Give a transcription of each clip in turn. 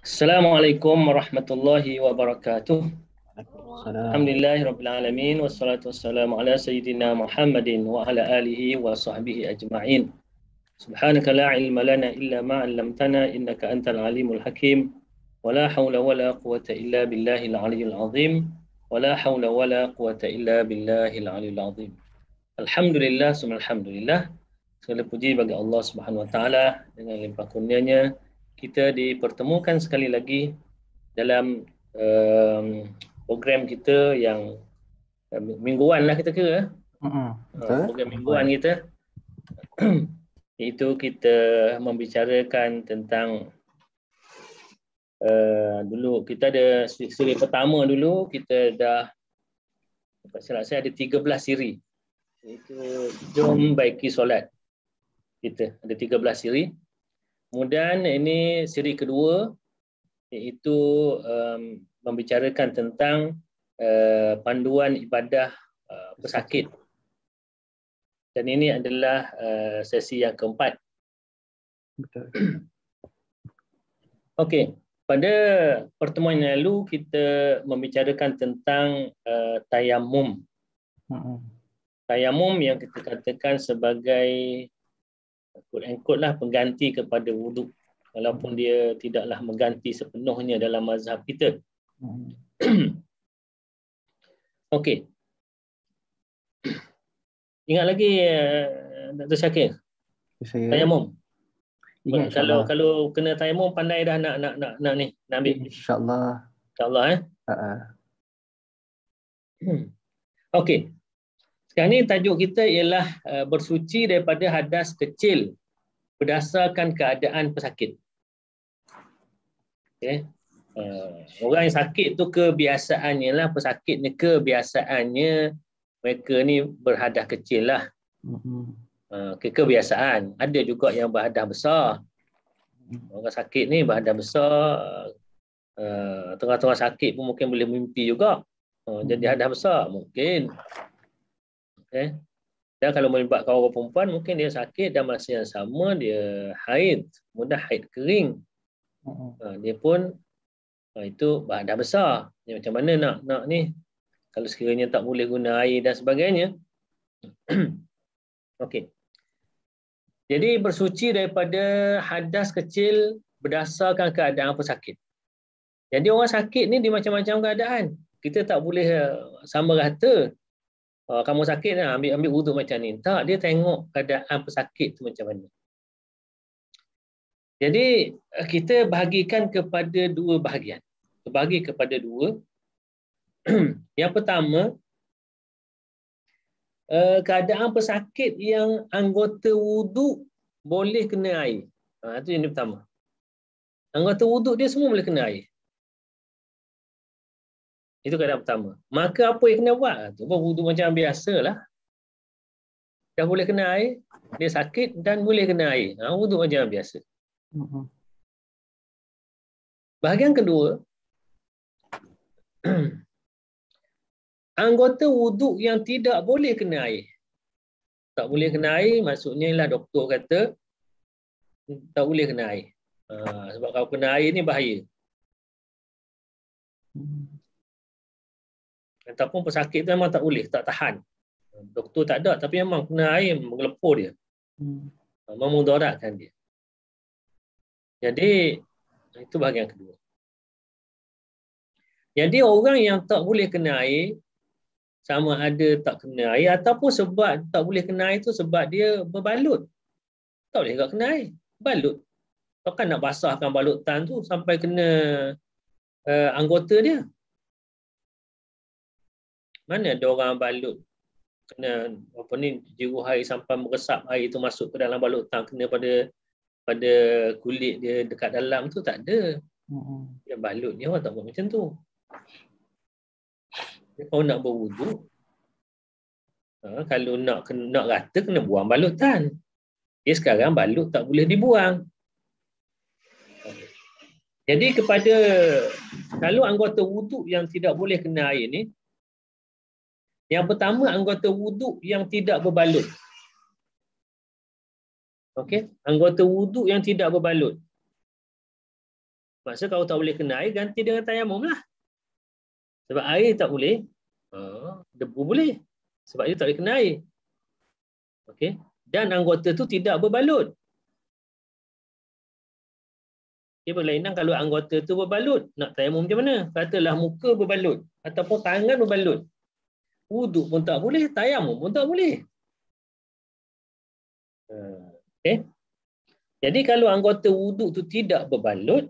Assalamualaikum warahmatullahi wabarakatuh. Waalaikumsalam. Alhamdulillahirabbil alamin wassalatu wassalamu ala sayyidina Muhammadin wa ala alihi wa sahbihi ajma'in. Subhanaka la ilma lana illa ma 'allamtana innaka antal alimul hakim. Wa la haula wa la quwwata illa billahil aliyyil azim. Wa la haula wa la quwwata illa billahil aliyyil azim. Alhamdulillah summa alhamdulillah. Segala puji bagi Allah Subhanahu wa taala dengan limpah kurnianya kita dipertemukan sekali lagi dalam program kita yang mingguan lah kita kira. Program mingguan kita iaitu kita membicarakan tentang dulu kita ada siri pertama dulu kita dah silap saya ada 13 siri, iaitu jom baiki solat. Kita ada 13 siri. Kemudian ini siri kedua iaitu membicarakan tentang panduan ibadah pesakit. Dan ini adalah sesi yang keempat. Betul. Okey, pada pertemuan yang lalu kita membicarakan tentang tayamum. Tayamum yang kita katakan sebagai quote-unquote lah pengganti kepada wuduk, walaupun dia tidaklah mengganti sepenuhnya dalam mazhab kita. Okey. Ingat lagi Dr. Syakir? Tayamum. Ingat, kalau kena tayamum pandai dah nak ni, nak ambil. Insya-Allah. Insya-Allah Okey. Sekarang ni tajuk kita ialah bersuci daripada hadas kecil berdasarkan keadaan pesakit. Okay. Orang yang sakit tu kebiasaannya lah, pesakit ni kebiasaannya mereka ni berhadas kecil lah. Kebiasaan. Ada juga yang berhadas besar. Orang sakit ni berhadas besar, tengah-tengah sakit pun mungkin boleh mimpi juga. Jadi hadas besar mungkin. Okay. Dan kalau melibatkan orang perempuan, mungkin dia sakit dan masa yang sama dia haid, mudah haid kering. Dia pun itu berhadas besar. Macam mana nak ni? Kalau sekiranya tak boleh guna air dan sebagainya. Okey. Jadi bersuci daripada hadas kecil berdasarkan keadaan pesakit. Jadi orang sakit ni di macam-macam keadaan. Kita tak boleh sama rata. Kamu sakit lah, ambil wuduk macam ni. Tak, dia tengok keadaan pesakit tu macam mana. Jadi kita bahagikan kepada dua bahagian. Bagi kepada dua. Yang pertama, keadaan pesakit yang anggota wuduk boleh kena air. Itu yang pertama. Anggota wuduk dia semua boleh kena air. Itu keadaan pertama. Maka apa yang kena buat? Wuduk macam biasalah. Dah boleh kena air, dia sakit dan boleh kena air. Wuduk macam biasa. Bahagian kedua, anggota wuduk yang tidak boleh kena air. Tak boleh kena air, maksudnya lah doktor kata tak boleh kena air. Sebab kalau kena air ni bahaya. Ataupun pesakit tu memang tak boleh, tak tahan. Doktor tak ada, tapi memang kena air menggelepur dia. Memudaratkan dia. Jadi, itu bahagian kedua. Jadi, orang yang tak boleh kena air, sama ada tak kena air, ataupun sebab tak boleh kena air tu sebab dia berbalut. Tak boleh tak kena air, balut. Takkan nak basahkan balutan tu sampai kena anggota dia. Mana ada orang balut kena apa ni jeruh air sampai meresap air tu masuk ke dalam balutan kena pada kulit dia dekat dalam tu, tak ada. Dia balut dia orang tak buat macam tu. Kalau nak berwuduk, kalau nak rata kena buang balutan. Sekarang balut tak boleh dibuang. Jadi kalau anggota wuduk yang tidak boleh kena air ni, yang pertama anggota wuduk yang tidak berbalut. Okey, anggota wuduk yang tidak berbalut. Maksud kalau tak boleh kena air, ganti dengan tayamum lah. Sebab air tak boleh, debu boleh. Sebab dia tak boleh kena air. Okey. Dan anggota tu tidak berbalut. Dia berlainan kalau anggota tu berbalut. Nak tayamum macam mana? Katalah muka berbalut. Ataupun tangan berbalut. Wuduk pun tak boleh. Tayamum pun tak boleh. Okey. Jadi kalau anggota wuduk tu tidak berbalut,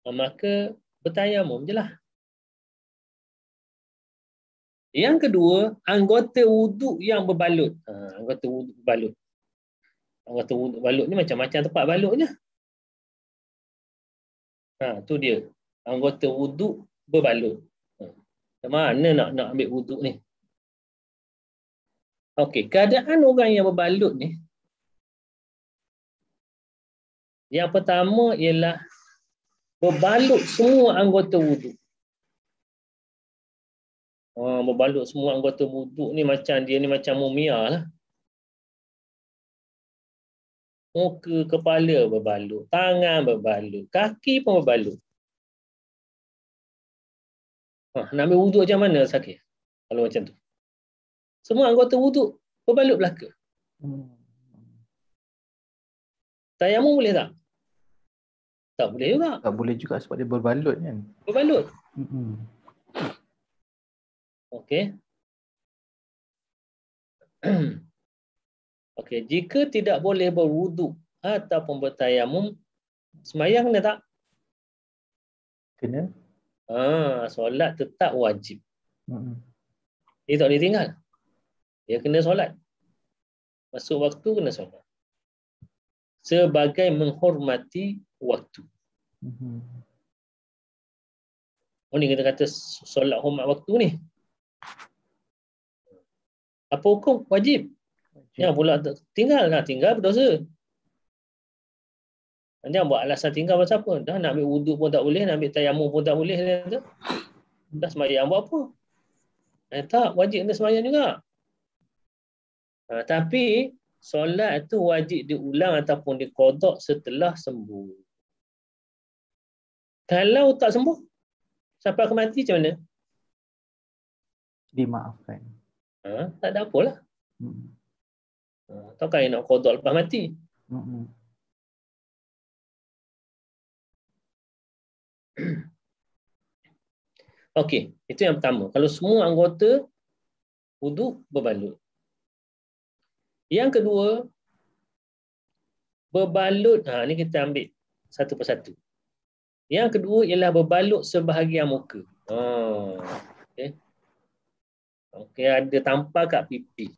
maka bertayamum je lah. Yang kedua, anggota wuduk yang berbalut. Anggota wuduk berbalut. Anggota wuduk balut ni macam-macam tempat balutnya. Tu dia. Anggota wuduk berbalut. Macam mana nak ambil wuduk ni? Okey, keadaan orang yang berbalut ni, yang pertama ialah berbalut semua anggota wuduk. Berbalut semua anggota wuduk ni macam dia ni macam mumia lah. Muka, kepala berbalut, tangan berbalut, kaki pun berbalut. Nak ambil wuduk macam mana, Sakir? Kalau macam tu. Semua anggota wuduk berbalut belaka. Tayamum boleh tak? Tak boleh juga. Tak boleh juga sebab dia berbalut kan. Berbalut. Okey. Okey, jika tidak boleh berwuduk ataupun bertayamum, sembahyang kena tak? Kena. Solat tetap wajib. Dia tak boleh tinggal. Dia kena solat. Masuk waktu kena solat. Sebagai menghormati waktu. Ni kita kata solat hormat waktu ni. Apa hukum? Wajib. Yang pula tinggal berdosa. Jangan buat alasan tinggal pasal apa. Dah nak ambil wuduk pun tak boleh, nak ambil tayamum pun tak boleh. Dah sembahyang buat apa? Tak, wajib kena sembahyang juga. Tapi solat tu wajib diulang ataupun diqada setelah sembuh. Kalau tak sembuh, sampai ke mati macam mana? Dimaafkan. Tak ada apalah. Takkan nak qada lepas mati. Okey, itu yang pertama. Kalau semua anggota wuduk berbalut. Yang kedua, berbalut. Ni kita ambil satu persatu. Yang kedua ialah berbalut sebahagian muka. Okey. Okey, ada tampar kat pipi.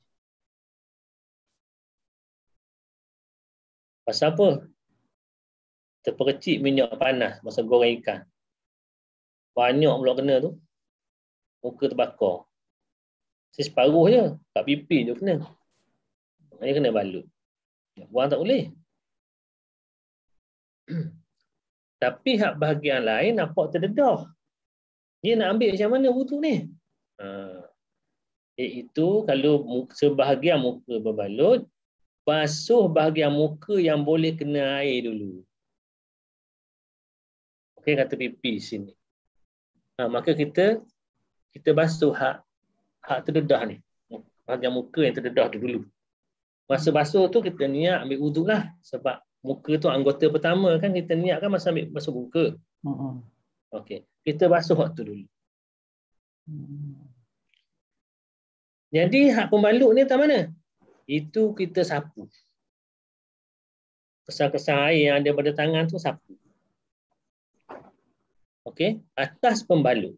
Pasal apa? Terpercik minyak panas masa goreng ikan. Banyak pula kena tu. Muka terbakar. Separuh je. Kat pipi je kena. Dia kena balut. Buang tak boleh. Tapi hak bahagian lain nampak terdedah. Dia nak ambil macam mana wuduk ni? Iaitu kalau sebahagian muka berbalut, basuh bahagian muka yang boleh kena air dulu. Okey, kata pipi sini. Maka kita basuh hak terdedah ni. Bahagian muka yang terdedah tu dulu. Masa basuh tu kita niat ambil wuduk lah. Sebab muka tu anggota pertama kan, kita niat kan masa ambil basuh muka. Okey, kita basuh waktu dulu. Jadi hak pembalut ni tak mana? Itu kita sapu. Kesal-kesal air yang ada pada tangan tu sapu. Okey, atas pembalut.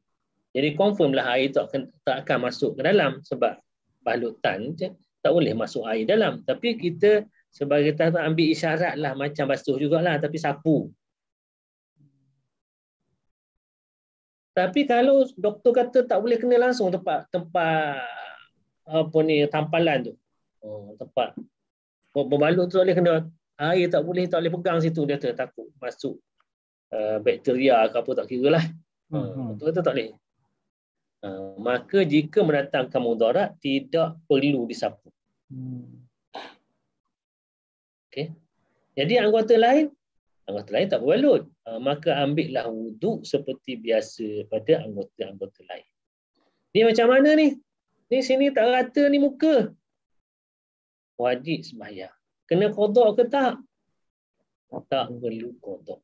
Jadi confirm lah air tak akan masuk ke dalam sebab balutan je tak boleh masuk air dalam. Tapi kita sebagai tahap ambil isyarat lah macam basuh jugalah tapi sapu. Tapi kalau doktor kata tak boleh kena langsung tempat apa ni tampalan tu. Tempat berbalut tu tak boleh kena air, tak boleh pegang situ, dia takut masuk bakteria ke apa tak kira lah. Doktor kata tak boleh. Maka jika mendatangkan mudarat tidak perlu disapu. Okey. Jadi anggota lain anggota lain tak berbalut. Maka ambillah wuduk seperti biasa pada anggota-anggota lain. Ni macam mana ni? Ni sini tak rata ni muka. Wajib sembahyang. Kena qada ke tak? Tak perlu qada.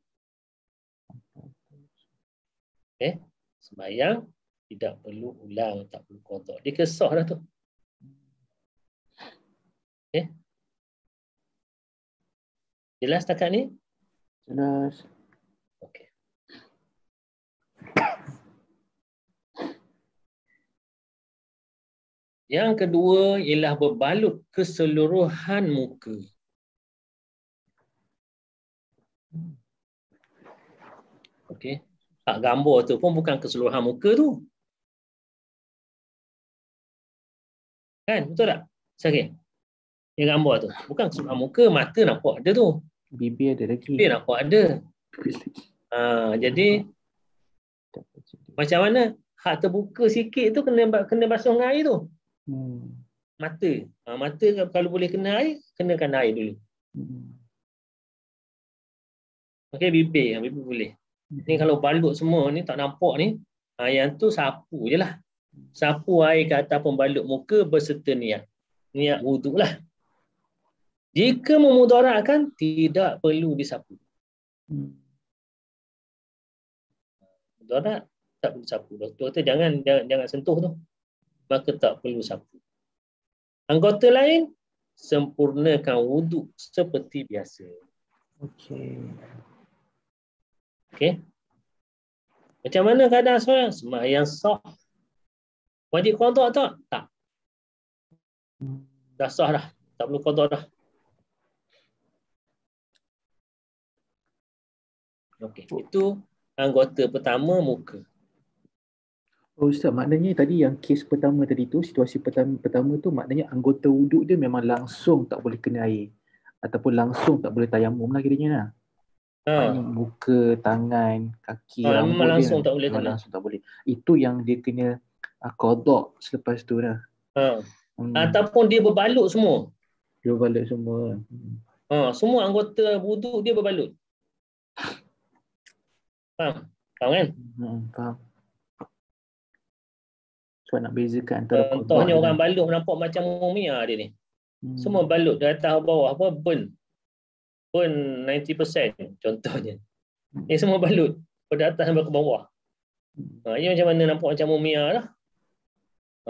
Okay? Sembahyang tidak perlu ulang, tak perlu qada. Dia kesah dah tu. Okay? Jelas setakat ni? Jelas. Okey. Yang kedua ialah berbalut keseluruhan muka. Okey. Hak gambar tu pun bukan keseluruhan muka tu. Kan? Betul tak? Syarif? Yang gambar tu bukan keseluruhan muka, mata nampak ada tu. Bibir ada lagi. Bibir nampak ada. Jadi macam mana? Hak terbuka sikit tu kena basuh dengan air tu. Mata. Mata kalau boleh kena air, kenakan air dulu. Okey, bibir boleh. Ni kalau balut semua ni tak nampak ni, yang tu sapu je lah. Sapu air ke atas pembalut muka berserta niat. Niat wuduk lah. Jika memudaratkan, tidak perlu disapu. Mudarat, tak perlu sapu. Doktor kata jangan sentuh tu. Maka tak perlu sapu. Anggota lain, sempurnakan wuduk seperti biasa. Okey. Macam mana keadaan sembahyang? Sembahyang sah. Wajib qada tak? Tak. Dah sah dah. Tak perlu qada dah. Okey, itu anggota pertama muka. Oh Ustaz, maknanya tadi yang kes pertama tadi tu, situasi pertama tu maknanya anggota wuduk dia memang langsung tak boleh kena air. Ataupun langsung tak boleh tayamum lah kiranya lah. Maknanya muka, tangan, kaki, rambut memang langsung dia tak boleh memang kena. langsung tak boleh. Itu yang dia kena qada selepas tu lah. Ataupun dia berbalut semua. Dia balik semua. Semua anggota wuduk dia berbalut. Faham? Faham kan? Faham. Sebab nak bezakan antara Contohnya orang balut nampak macam mumia dia ni. Semua balut dari atas bawah apa burn 90% contohnya. Ni semua balut pada atas sampai ke bawah. Ia macam mana nampak macam mumia lah.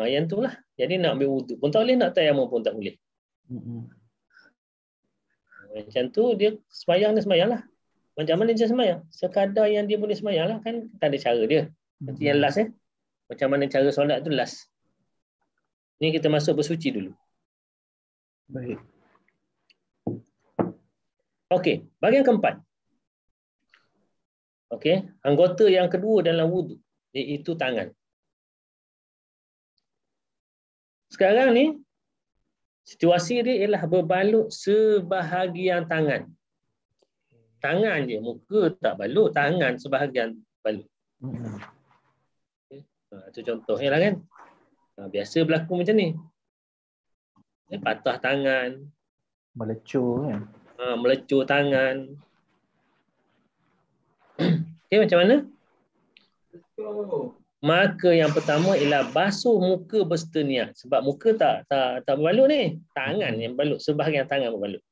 Yang tu lah. Jadi nak ambil wuduk pun tak boleh, nak tayamum pun tak boleh. Macam tu dia sembahyang lah. Macam mana dia sembahyang? Sekadar yang dia boleh sembahyang lah. Kan tak ada cara dia. Nanti yang last macam mana cara solat tu last. Ni kita masuk bersuci dulu. Baik. Okey, bahagian keempat. Okey, anggota yang kedua dalam wuduk iaitu tangan. Sekarang ni situasi dia ialah berbalut sebahagian tangan. Tangan je, muka tak balut, tangan sebahagian balut. Itu contohnya lah kan. Biasa berlaku macam ni. Patah tangan. Melecur kan. Melecur tangan. Okay, macam mana? Maka yang pertama ialah basuh muka berserta niat. Sebab muka tak berbalut ni. Tangan yang balut, sebahagian tangan berbalut.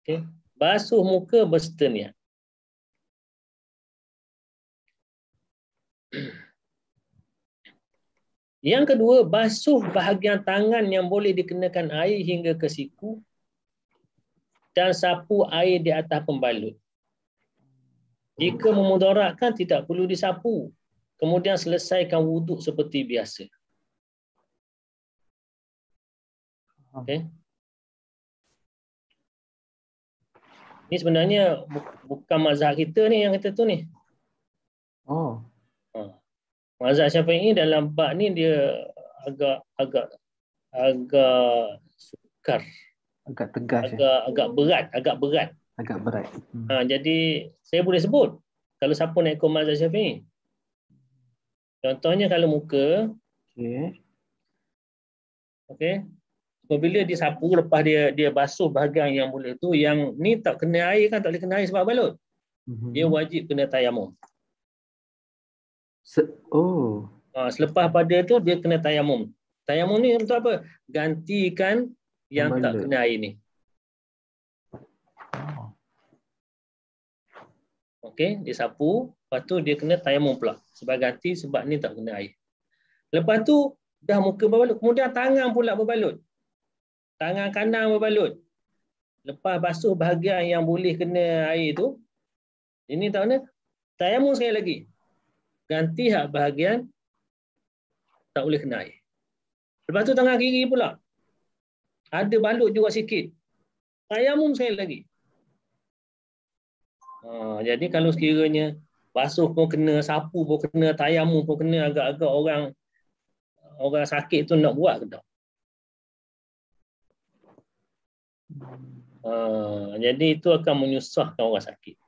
Okay. Basuh muka berserta niat. Yang kedua, basuh bahagian tangan yang boleh dikenakan air hingga ke siku dan sapu air di atas pembalut. Jika memudaratkan, tidak perlu disapu. Kemudian selesaikan wuduk seperti biasa. Okay. Ini sebenarnya bukan mazhab kita ni yang kata tu ni. Mazhab Syafi'i dalam bab ni dia agak sukar. Agak tegas. Agak berat. Agak berat. Jadi saya boleh sebut kalau siapa nak ikut mazhab Syafi'i. Contohnya kalau muka. Okey. Apabila dia sapu, lepas dia basuh bahagian yang boleh tu, yang ni tak kena air kan, tak boleh kena air sebab balut. Dia wajib kena tayamum. Oh. Selepas pada tu dia kena tayamum. Tayamum ni untuk apa? Gantikan yang tak kena air ni. Okey, dia sapu, lepas tu dia kena tayamum pula. Sebab ganti sebab ni tak kena air. Lepas tu dah muka berbalut, kemudian tangan pula berbalut. Tangan kanan berbalut. Lepas basuh bahagian yang boleh kena air tu, ini tak kena, tayamum sekali lagi. Ganti hak bahagian tak boleh kena air. Lepas tu tangan kiri pula. Ada balut juga sikit. Tayamum sekali lagi. Jadi kalau sekiranya basuh pun kena, sapu pun kena, tayamum pun kena, agak-agak orang sakit tu nak buat ke tak? Jadi itu akan menyusahkan orang sakit.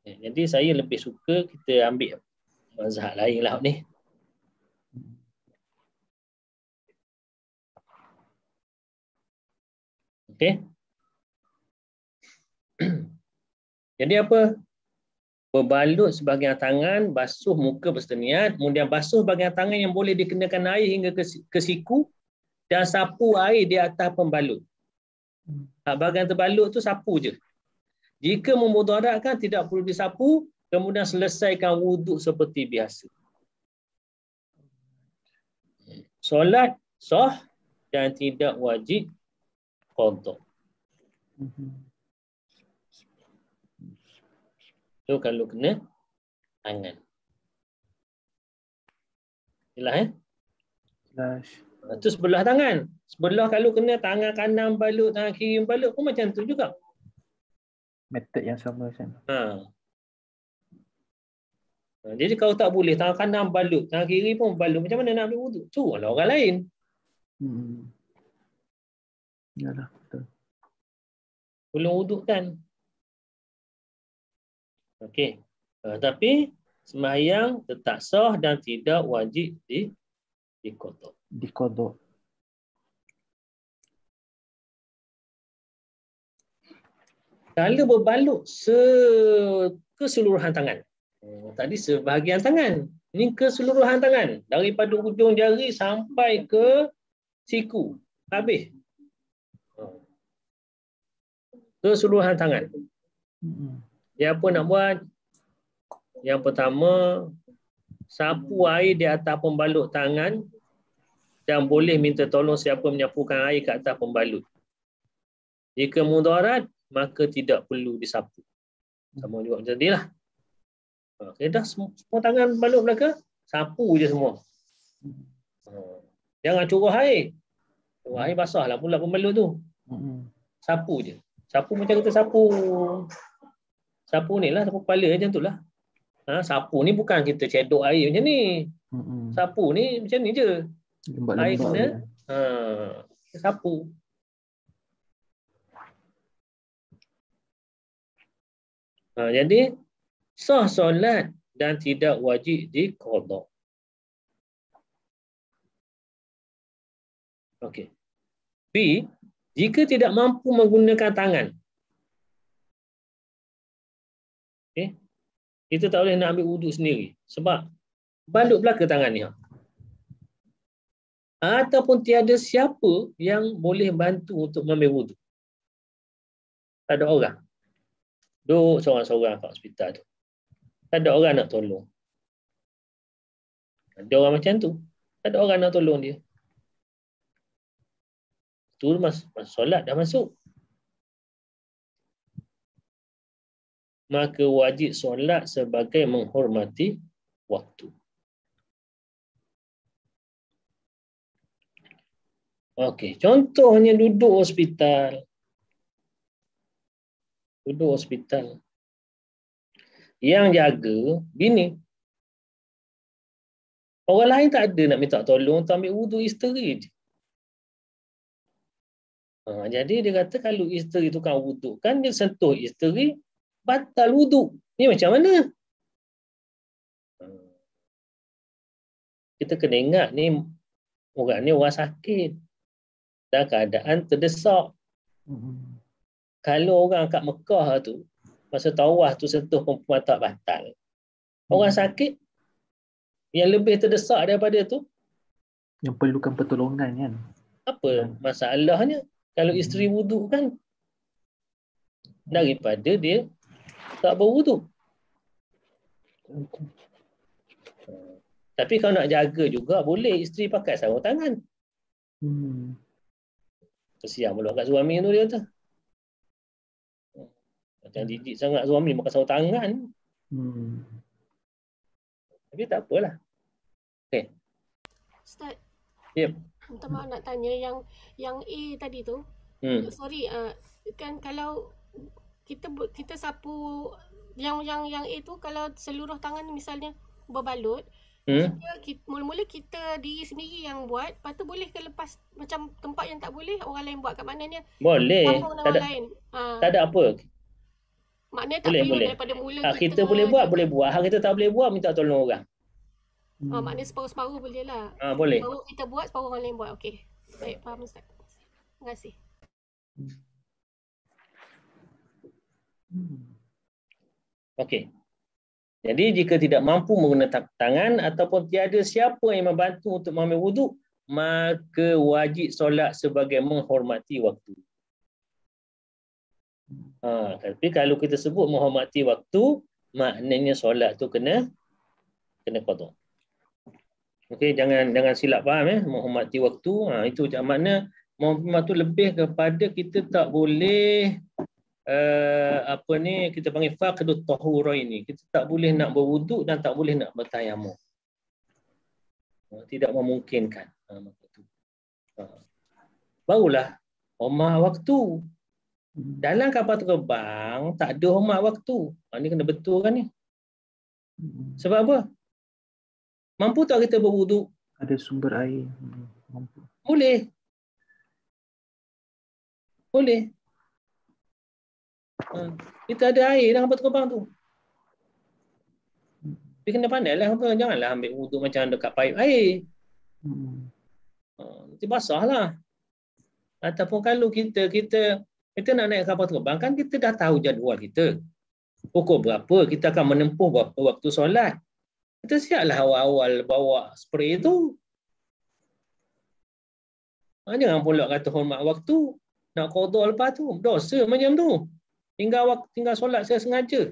Jadi saya lebih suka kita ambil mazhab lain lah ni. Okey. Jadi apa? Berbalut sebahagian tangan, basuh muka berserta niat, kemudian basuh bahagian tangan yang boleh dikenakan air hingga ke siku dan sapu air di atas pembalut. Bahagian terbalut tu sapu je. Jika memudaratkan tidak perlu disapu, kemudian selesaikan wuduk seperti biasa. Solat sah dan tidak wajib qada. Tu kalau kena tangan. Jelas Jelas. Itu sebelah tangan. Sebelah kalau kena tangan kanan balut, tangan kiri balut pun macam tu juga. Metod yang sama kan. Jadi kalau tak boleh tangan kanan balut, tangan kiri pun balut, macam mana nak ambil wuduk? Tu lah orang lain. Yalah, betul. Belum wuduk kan. Okey. Tapi sembahyang tetap sah dan tidak wajib diqada. Diqada. Kalau berbalut keseluruhan tangan. Tadi sebahagian tangan. Ini keseluruhan tangan. Daripada ujung jari sampai ke siku. Habis. Keseluruhan tangan. Dia apa nak buat? Yang pertama, sapu air di atas pembalut tangan dan boleh minta tolong siapa menyapukan air ke atas pembalut. Jika mudarat, maka tidak perlu disapu. Sama juga macam tadilah. Okay, dah semua tangan balut belaka, sapu je semua. Jangan curah air. Curah air basahlah pula pembalut tu. Sapu je. Sapu macam kita sapu ni lah, sapu kepala macam tu lah. Sapu ni bukan kita cedok air macam ni. Sapu ni macam ni je. Air kena sapu. Jadi sah solat dan tidak wajib diqada. Okey. B, jika tidak mampu menggunakan tangan. Okey. Kita tak boleh nak ambil wuduk sendiri sebab balut belaka tangan ni. Ataupun tiada siapa yang boleh bantu untuk mengambil wuduk. Tak ada orang. Duduk seorang-seorang kat hospital tu. Tak ada orang nak tolong. Ada orang macam tu. Tak ada orang nak tolong dia. Tu mas solat dah masuk. Maka wajib solat sebagai menghormati waktu. Okey, contohnya duduk hospital. Duduk hospital. Yang jaga bini. Orang lain tak ada nak minta tolong untuk ambil wuduk isteri je. Jadi dia kata kalau isteri tukang wuduk kan dia sentuh isteri, batal wuduk. Ni macam mana? Kita kena ingat ni Orang ni orang sakit. Dan keadaan terdesak. Kalau orang kat Mekah tu, masa tawaf tu sentuh perempuan tak batal. Orang sakit yang lebih terdesak daripada tu, Yang perlukan pertolongan kan. apa masalahnya? Kalau isteri wuduk kan, daripada dia tak berwuduk. Tapi kalau nak jaga juga, boleh isteri pakai sarung tangan. Kesian pula kat suami tu dia tu. Macam jijik sangat suami pakai sarung tangan. Tapi tak apalah. Okay. Ustaz. Yep. Minta maaf nak tanya yang A tadi tu. Sorry, kan kalau kita sapu yang A tu, kalau seluruh tangan misalnya berbalut, mula-mula kita diri sendiri yang buat, lepas tu boleh ke lepas macam tempat yang tak boleh orang lain buat, kat maknanya boleh, tak ada apa. Maknanya tak perlu daripada mula kita boleh buat. Hal kita tak boleh buat, minta tolong orang. Maknanya separuh-separuh boleh lah. Boleh. Separuh kita buat, separuh orang lain buat. Okey. Baik, faham Ustaz. Terima kasih. Okey. Jadi jika tidak mampu menggunakan tangan ataupun tiada siapa yang membantu untuk mengambil wuduk, maka wajib solat sebagai menghormati waktu. Tapi kalau kita sebut menghormati waktu, maknanya solat tu kena qada. Okey, jangan silap faham menghormati waktu. Itu makna menghormati waktu lebih kepada kita tak boleh kita panggil faqdut tahuraini. Kita tak boleh nak berwuduk dan tak boleh nak bertayamum. Tidak memungkinkan. Barulah hormat waktu. Dalam kapal terbang tak ada hormat waktu. Ini kena betul kan ni? Sebab apa? Mampu tak kita berwuduk? Ada sumber air. Mampu. Boleh. Kita ada air dalam kapal terbang tu. Tapi kena pandai lah. Janganlah ambil wuduk macam dekat paip air. Nanti basah lah. Ataupun kalau kita nak naik kapal terbang, kan kita dah tahu jadual kita. Pukul berapa kita akan menempuh berapa waktu solat. Kita siaplah awal-awal bawa spray tu. Jangan pula kata hormat waktu. Nak qada lepas tu. Dosa macam tu. Tinggal solat saya sengaja.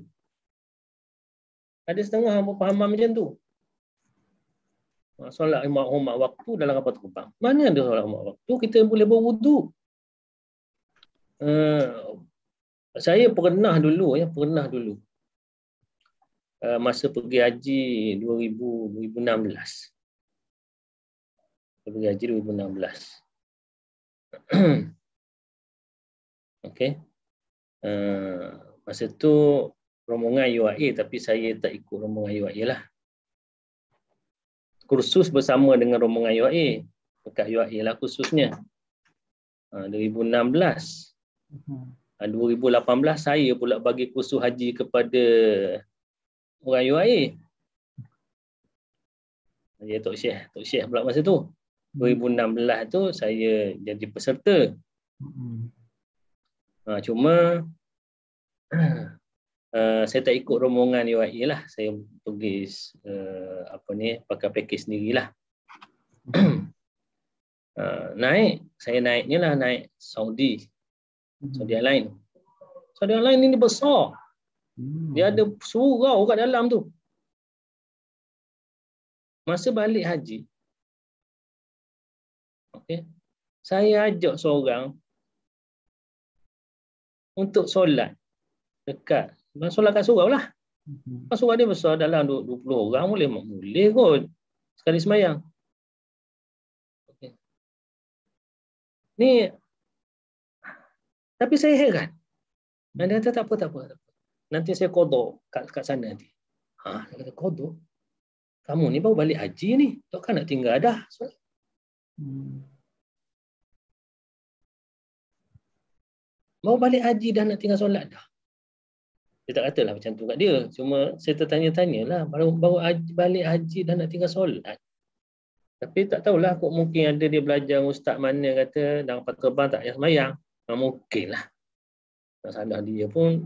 Ada setengah pemahaman macam tu. Solat hormat waktu dalam kapal terbang. Mana ada solat hormat waktu? Kita boleh berwuduk. Saya pernah dulu masa pergi haji 2016. Pergi haji 2016. Okey. Masa tu rombongan UAE, tapi saya tak ikut rombongan UAE lah. Kursus bersama dengan rombongan UAE. Dekat UAE lah khususnya. 2016. 2018 saya pula bagi kursus haji kepada orang UAE. Dia Tok Syekh pula masa tu. 2016 tu saya jadi peserta. Cuma saya tak ikut rombongan UAE lah. Saya pergi pakai package sendirilah. Saya naiknya naik Saudi Airline. Saudi Airline ini besar. Dia ada surau kat dalam tu. Masa balik haji, saya ajak seorang untuk solat dekat. Solat kat surau lah. Surau dia besar, dalam 20 orang boleh kot sekali sembahyang. Ni, tapi saya heran. Dia kata tak apa. Nanti saya qada kat sana nanti. Dia kata qada? Kamu ni baru balik haji ni. Takkan nak tinggal dah. Baru balik haji dah nak tinggal solat dah. Dia tak katalah macam tu kat dia. Cuma saya tertanya-tanyalah. Baru balik haji dah nak tinggal solat. Tapi tak tahulah, kok mungkin ada dia belajar ustaz mana kata dalam kapal terbang tak payah sembahyang. Mungkinlah. Tak salah dia pun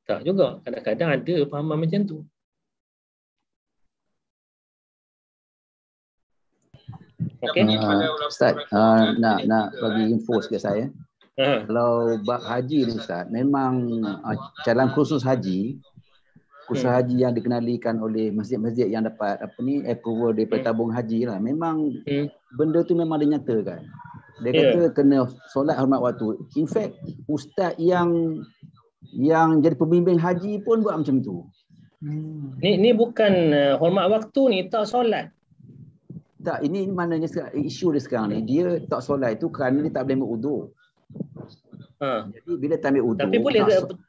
tak juga. Kadang-kadang ada fahaman macam tu. Okey. Ustaz, nak bagi info sikit saya. Kalau bab haji ni Ustaz, memang dalam kursus haji yang dikenalikan oleh masjid-masjid yang dapat approval daripada tabung haji lah. Memang benda tu memang dinyatakan. Dia kata kena solat hormat waktu. In fact, ustaz yang jadi pembimbing haji pun buat macam tu. Ni bukan hormat waktu ni, tak solat. Tak, ini maknanya isu dia sekarang ni, dia tak solat itu kerana dia tak boleh ambil uduk. Jadi bila tak ambil uduk. Tapi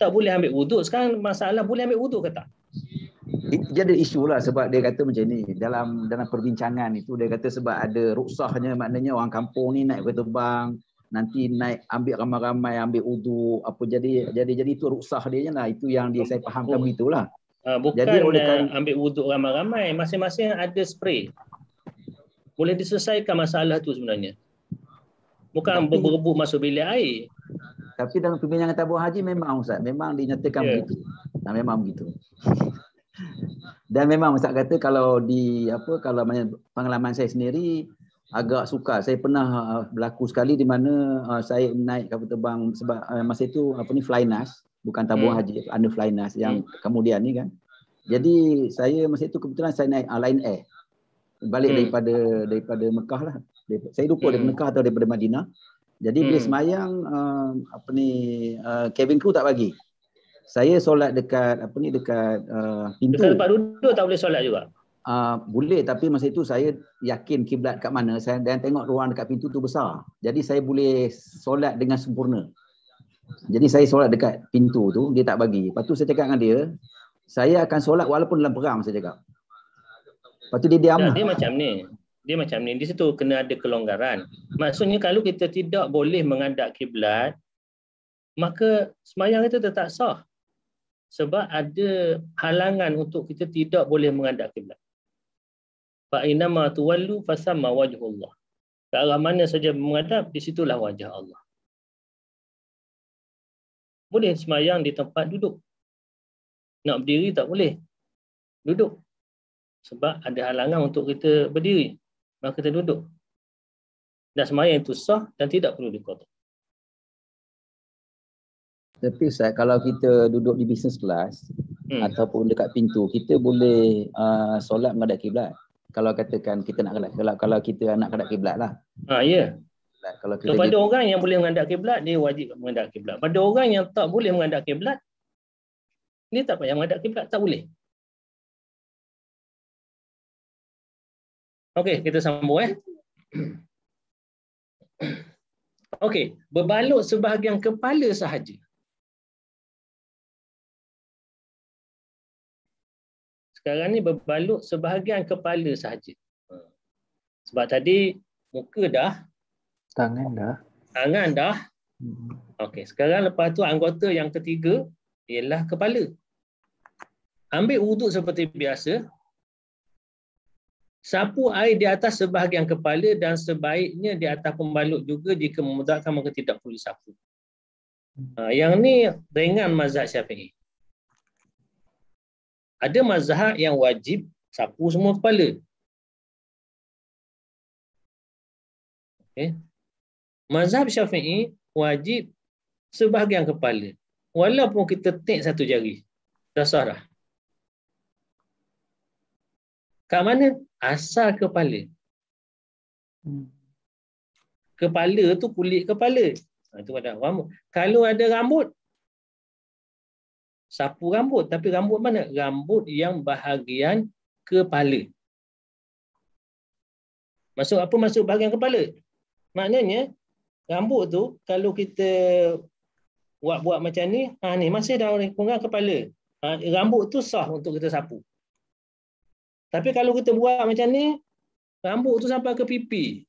tak boleh ambil uduk. Sekarang masalah boleh ambil uduk ke tak? Jadi isu lah, sebab dia kata macam ni, dalam perbincangan itu dia kata sebab ada ruksahnya, maknanya orang kampung ni naik kereta terbang, nanti naik ambil ramai-ramai, ambil uduk, apa jadi itu ruksah dia lah. Itu yang saya fahamkan begitulah. Bukan jadi, ambil uduk ramai-ramai, masing-masing ada spray. Boleh diselesaikan masalah tu sebenarnya. Bukan berebut masuk bilik air. Tapi dalam perbincangan tabung haji memang Ustaz, memang dinyatakan begitu. Memang begitu. Dan memang Ustaz kata kalau pengalaman saya sendiri agak sukar. Saya pernah berlaku sekali di mana saya naik kapal terbang sebab masa itu Flynas, bukan tabung haji, under Flynas yang kemudian ni kan. Jadi saya masa itu kebetulan saya naik Lion Air. Balik daripada Mekah lah. Saya lupa daripada Mekah atau daripada Madinah. Jadi bila semayang cabin crew tak bagi. Saya solat dekat pintu. Dekat tempat duduk tak boleh solat juga? Boleh, tapi masa itu saya yakin kiblat kat mana, dan tengok ruang dekat pintu tu besar. Jadi saya boleh solat dengan sempurna. Jadi saya solat dekat pintu tu, dia tak bagi. Lepas tu saya cakap dengan dia, saya akan solat walaupun dalam perang, saya cakap. Lepas tu dia diam. Dia macam ni. Di situ kena ada kelonggaran. Maksudnya kalau kita tidak boleh menghadap kiblat, maka sembahyang kita tetap sah. Sebab ada halangan untuk kita tidak boleh menghadap kiblat. Fa inama tuwallu fasamma wajhullah. Ke arah mana saja menghadap, di situlah wajah Allah. Boleh sembahyang di tempat duduk. Nak berdiri tak boleh. Duduk. Sebab ada halangan untuk kita berdiri. Maka kita duduk. Dan sembahyang itu sah dan tidak perlu diqadha. Tapi Ustaz, kalau kita duduk di business class ataupun dekat pintu, kita boleh solat menghadap kiblat. Kalau katakan kita nak kalau kita nak menghadap kiblat lah. Ya. Kalau pada orang yang boleh menghadap kiblat, dia wajib menghadap kiblat. Pada orang yang tak boleh menghadap kiblat, dia tak payah menghadap kiblat, tak boleh. Okey, kita sambung Okey, berbalut sebahagian kepala sahaja. Sekarang ni berbalut sebahagian kepala sahaja. Sebab tadi muka dah, tangan dah. Okey, sekarang lepas tu anggota yang ketiga ialah kepala. Ambil wuduk seperti biasa. Sapu air di atas sebahagian kepala dan sebaiknya di atas pembalut juga jika memudahkan maka tidak perlu sapu. Yang ni ringan mazhab Syafi'i. Ada mazhab yang wajib sapu semua kepala. Okay. Mazhab Syafi'i wajib sebahagian kepala. Walaupun kita take satu jari. Dah sah dah. Kat mana? Asal kepala. Kepala tu kulit kepala. Itu ada rambut. Kalau ada rambut, sapu rambut. Tapi rambut mana? Rambut yang bahagian kepala. Maksud apa maksud bahagian kepala? Maknanya, rambut tu kalau kita buat macam ni, ni masih dah kurang kepala. Rambut tu sah untuk kita sapu. Tapi kalau kita buat macam ni, rambut tu sampai ke pipi.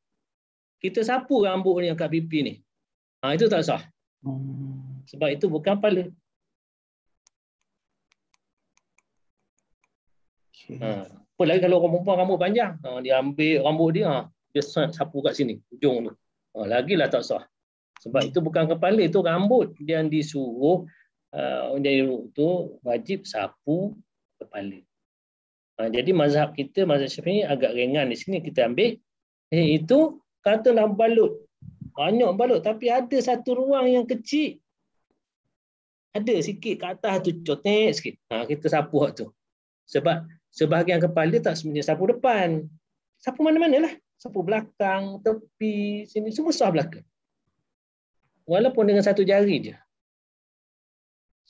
Kita sapu rambut yang kat pipi ni. Itu tak sah. Sebab itu bukan kepala. Apa lagi kalau orang perempuan rambut panjang, dia ambil rambut dia, dia sapu kat sini, ujung tu. Lagilah tak sah. Sebab itu bukan kepala, itu rambut yang disuruh dari tu wajib sapu kepala. Jadi mazhab kita, mazhab Syafi'i agak ringan di sini kita ambil. Itu kata nak balut. Banyak balut tapi ada satu ruang yang kecil. Ada sikit kat atas tu, cotek sikit. Kita sapu tu. Sebab sebahagian kepala tak sebenarnya sapu depan. Sapu mana-mana lah. Sapu belakang, tepi, sini, semua sah belakang. Walaupun dengan satu jari je.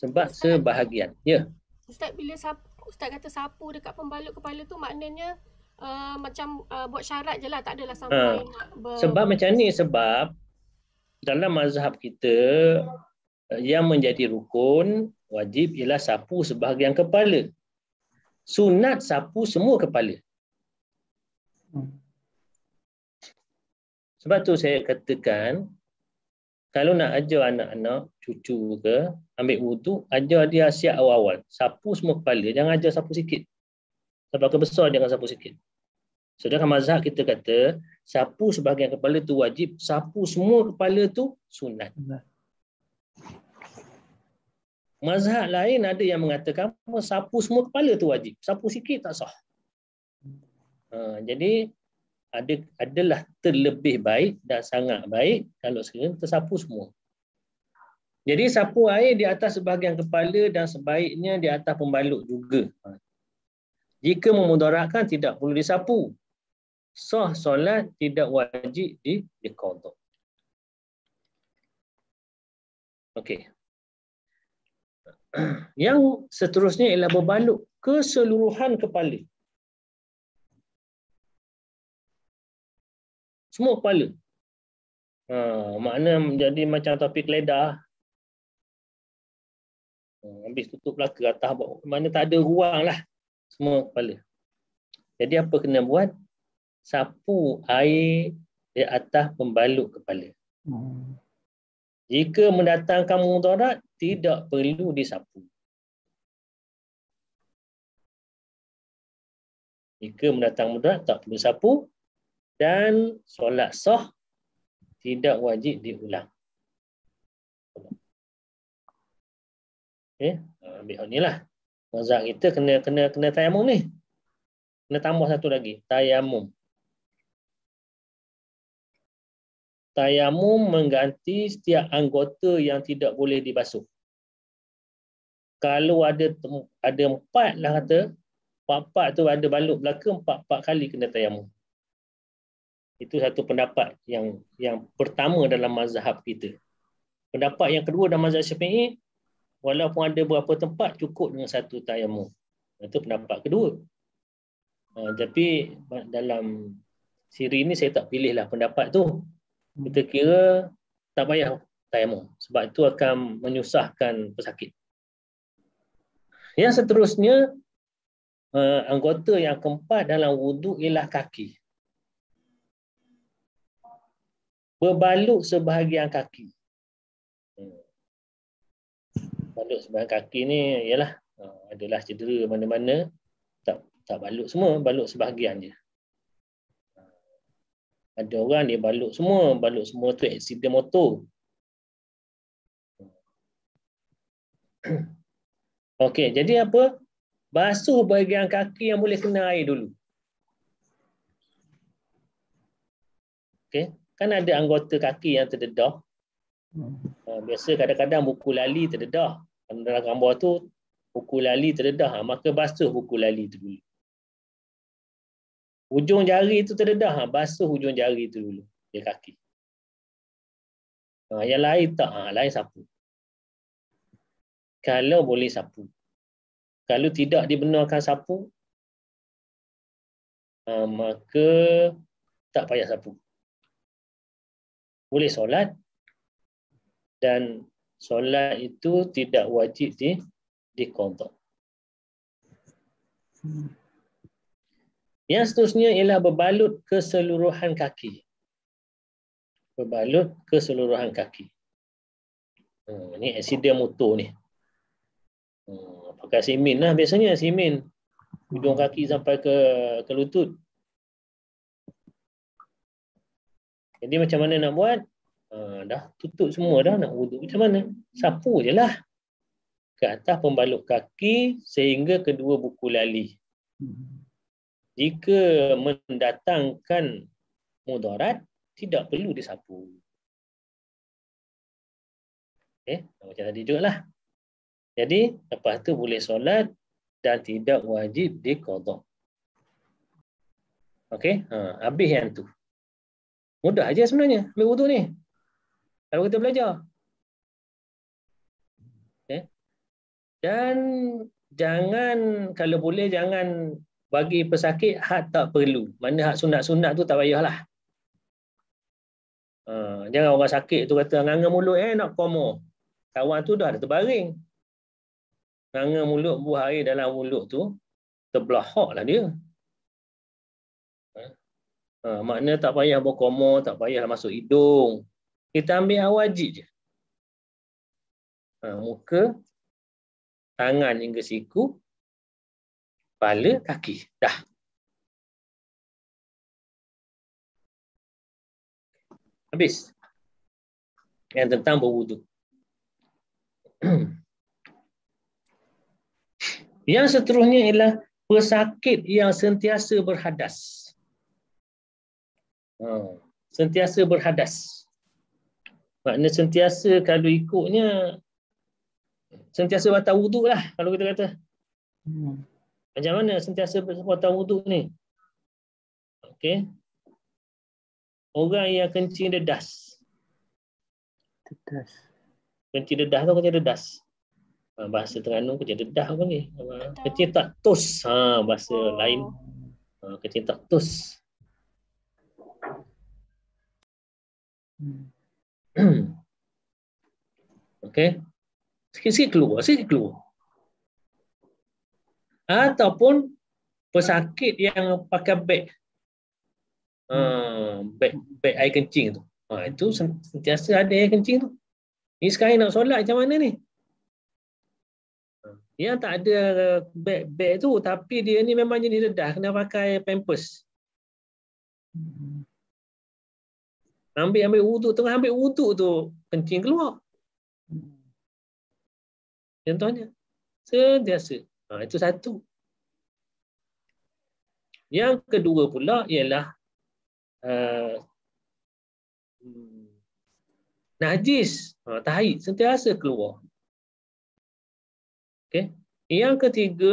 Sebab Ustaz, sebahagian. Ya. Ustaz, bila Ustaz kata sapu dekat pembalut kepala tu maknanya macam buat syarat je lah. Tak adalah sampai sebab macam ni. Sebab dalam mazhab kita yang menjadi rukun wajib ialah sapu sebahagian kepala. Sunat sapu semua kepala. Sebab tu saya katakan, kalau nak ajar anak-anak, cucu ke, ambil wudu, ajar dia siap awal-awal. Sapu semua kepala, jangan ajar sapu sikit. Sebab kebesar jangan sapu sikit. Sedangkan mazhab kita kata, sapu sebahagian kepala tu wajib, sapu semua kepala tu sunat. Mazhab lain ada yang mengatakan, sapu semua kepala tu wajib. Sapu sikit tak sah. Jadi, adalah terlebih baik dan sangat baik kalau sekarang tersapu semua. Jadi sapu air di atas sebahagian kepala dan sebaiknya di atas pembalut juga. Jika memudaratkan tidak perlu disapu. Sah solat tidak wajib diqadha. Okey. Yang seterusnya ialah berbalut keseluruhan kepala. Semua kepala. Makna menjadi macam topi keledar. Habis tutup belakang atas bawah. Mana tak ada ruang lah. Semua kepala. Jadi apa kena buat? Sapu air di atas pembalut kepala. Jika mendatangkan mudarat, tidak perlu disapu. Jika mendatangkan mudarat, tak perlu sapu. Dan solat sah tidak wajib diulang. Okey, ambil ni lah. Mazhab kita kena tayamum ni. Kena tambah satu lagi, tayamum. Tayamum mengganti setiap anggota yang tidak boleh dibasuh. Kalau ada 4 lah kata, 4 tu ada balut belakang, 4 kali kena tayamum. Itu satu pendapat yang pertama dalam mazhab kita. Pendapat yang kedua dalam mazhab Syafi'i, walaupun ada beberapa tempat cukup dengan satu tayamum. Itu pendapat kedua. Tapi dalam siri ini saya tak pilihlah pendapat tu. Kita kira tak payah tayamum. Sebab itu akan menyusahkan pesakit. Yang seterusnya, anggota yang keempat dalam wudu ialah kaki. Berbalut sebahagian kaki. Balut sebahagian kaki ni ialah adalah cedera mana-mana, tak balut semua, balut sebahagian je. Ada orang dia balut semua tu aksiden motor. Okey, jadi apa? Basuh bahagian kaki yang boleh kena air dulu. Okey. Kan ada anggota kaki yang terdedah. Biasa kadang-kadang buku lali terdedah. Dalam gambar tu, buku lali terdedah. Maka basuh buku lali tu dulu. Ujung jari tu terdedah. Basuh ujung jari tu dulu. Di kaki. Yang lain tak. Lain sapu. Kalau boleh sapu. Kalau tidak dibenarkan sapu, maka tak payah sapu. Boleh solat dan solat itu tidak wajib diqadha. Yang seterusnya ialah berbalut keseluruhan kaki. Berbalut keseluruhan kaki. Ini aksiden motor ni. Pakai simin lah biasanya, simin. Hujung kaki sampai ke lutut. Jadi macam mana nak buat? Dah tutup semua dah, nak wuduk macam mana? Sapu je lah ke atas pembalut kaki sehingga kedua buku lali. Jika mendatangkan mudarat, tidak perlu disapu. Macam tadi juga lah. Jadi lepas tu boleh solat dan tidak wajib diqadha. Okey, habis yang tu. Mudah aja sebenarnya ambil wuduk ni. Kalau kita belajar. Dan jangan, kalau boleh jangan bagi pesakit hak tak perlu. Mana hak sunat-sunat tu tak payahlah. Jangan orang sakit tu kata nganga mulut nak koma. Kawan tu dah ada terbaring. Nganga mulut, buah air dalam mulut tu terbelahak lah dia. Makna tak payah berkoma, tak payah masuk hidung. Kita ambil yang wajib je. Muka, tangan hingga siku, kepala, kaki. Dah. Habis. Yang tentang berwuduk. Yang seterusnya ialah pesakit yang sentiasa berhadas. Sentiasa berhadas. Makna sentiasa kalau ikutnya sentiasa batal wuduk lah kalau kita kata. Macam mana sentiasa batal wuduk ni? Okey. Orang yang kencing dedas. Kencing dedas tu kencing dedas. Bahasa Terengganu kencing dedah apa ni? Kencing tak tos. Bahasa lain. Kencing tak tos. Okey. Sikit-sikit keluar, sikit keluar. Ataupun pesakit yang pakai beg. Beg air kencing tu. Itu sentiasa ada air kencing tu. Ni sekarang nak solat macam mana ni? Yang tak ada beg tu tapi dia ni memang jenis dedah, kena pakai pampers. Ambil wuduk, tengah ambil wuduk tu kencing keluar. Contohnya sentiasa. Itu satu. Yang kedua pula ialah najis, tahi sentiasa keluar. Okey. Yang ketiga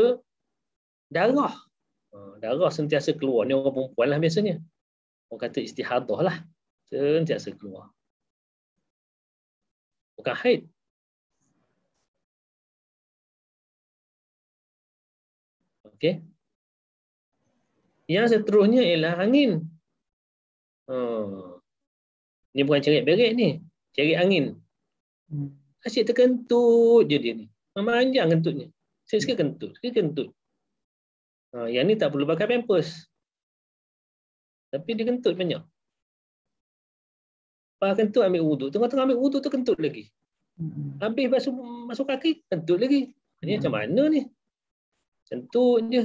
darah. Darah sentiasa keluar. Ni orang perempuan lah biasanya. Orang kata istihadah lah. Sentiasa keluar. Bukan haid. Okey. Yang seterusnya ialah angin. Ni bukan cerit beret ni. Cerit angin. Asyik terkentut je dia ni. Memanjang kentutnya. Sikit-sikit kentut. Sikit kentut. Yang ni tak perlu pakai pampers. Tapi dia kentut banyak. Lepas kentut ambil wuduk. Tengah-tengah ambil wuduk tu kentut lagi. Habis masuk kaki, kentut lagi. Ini macam mana ni? Kentut je.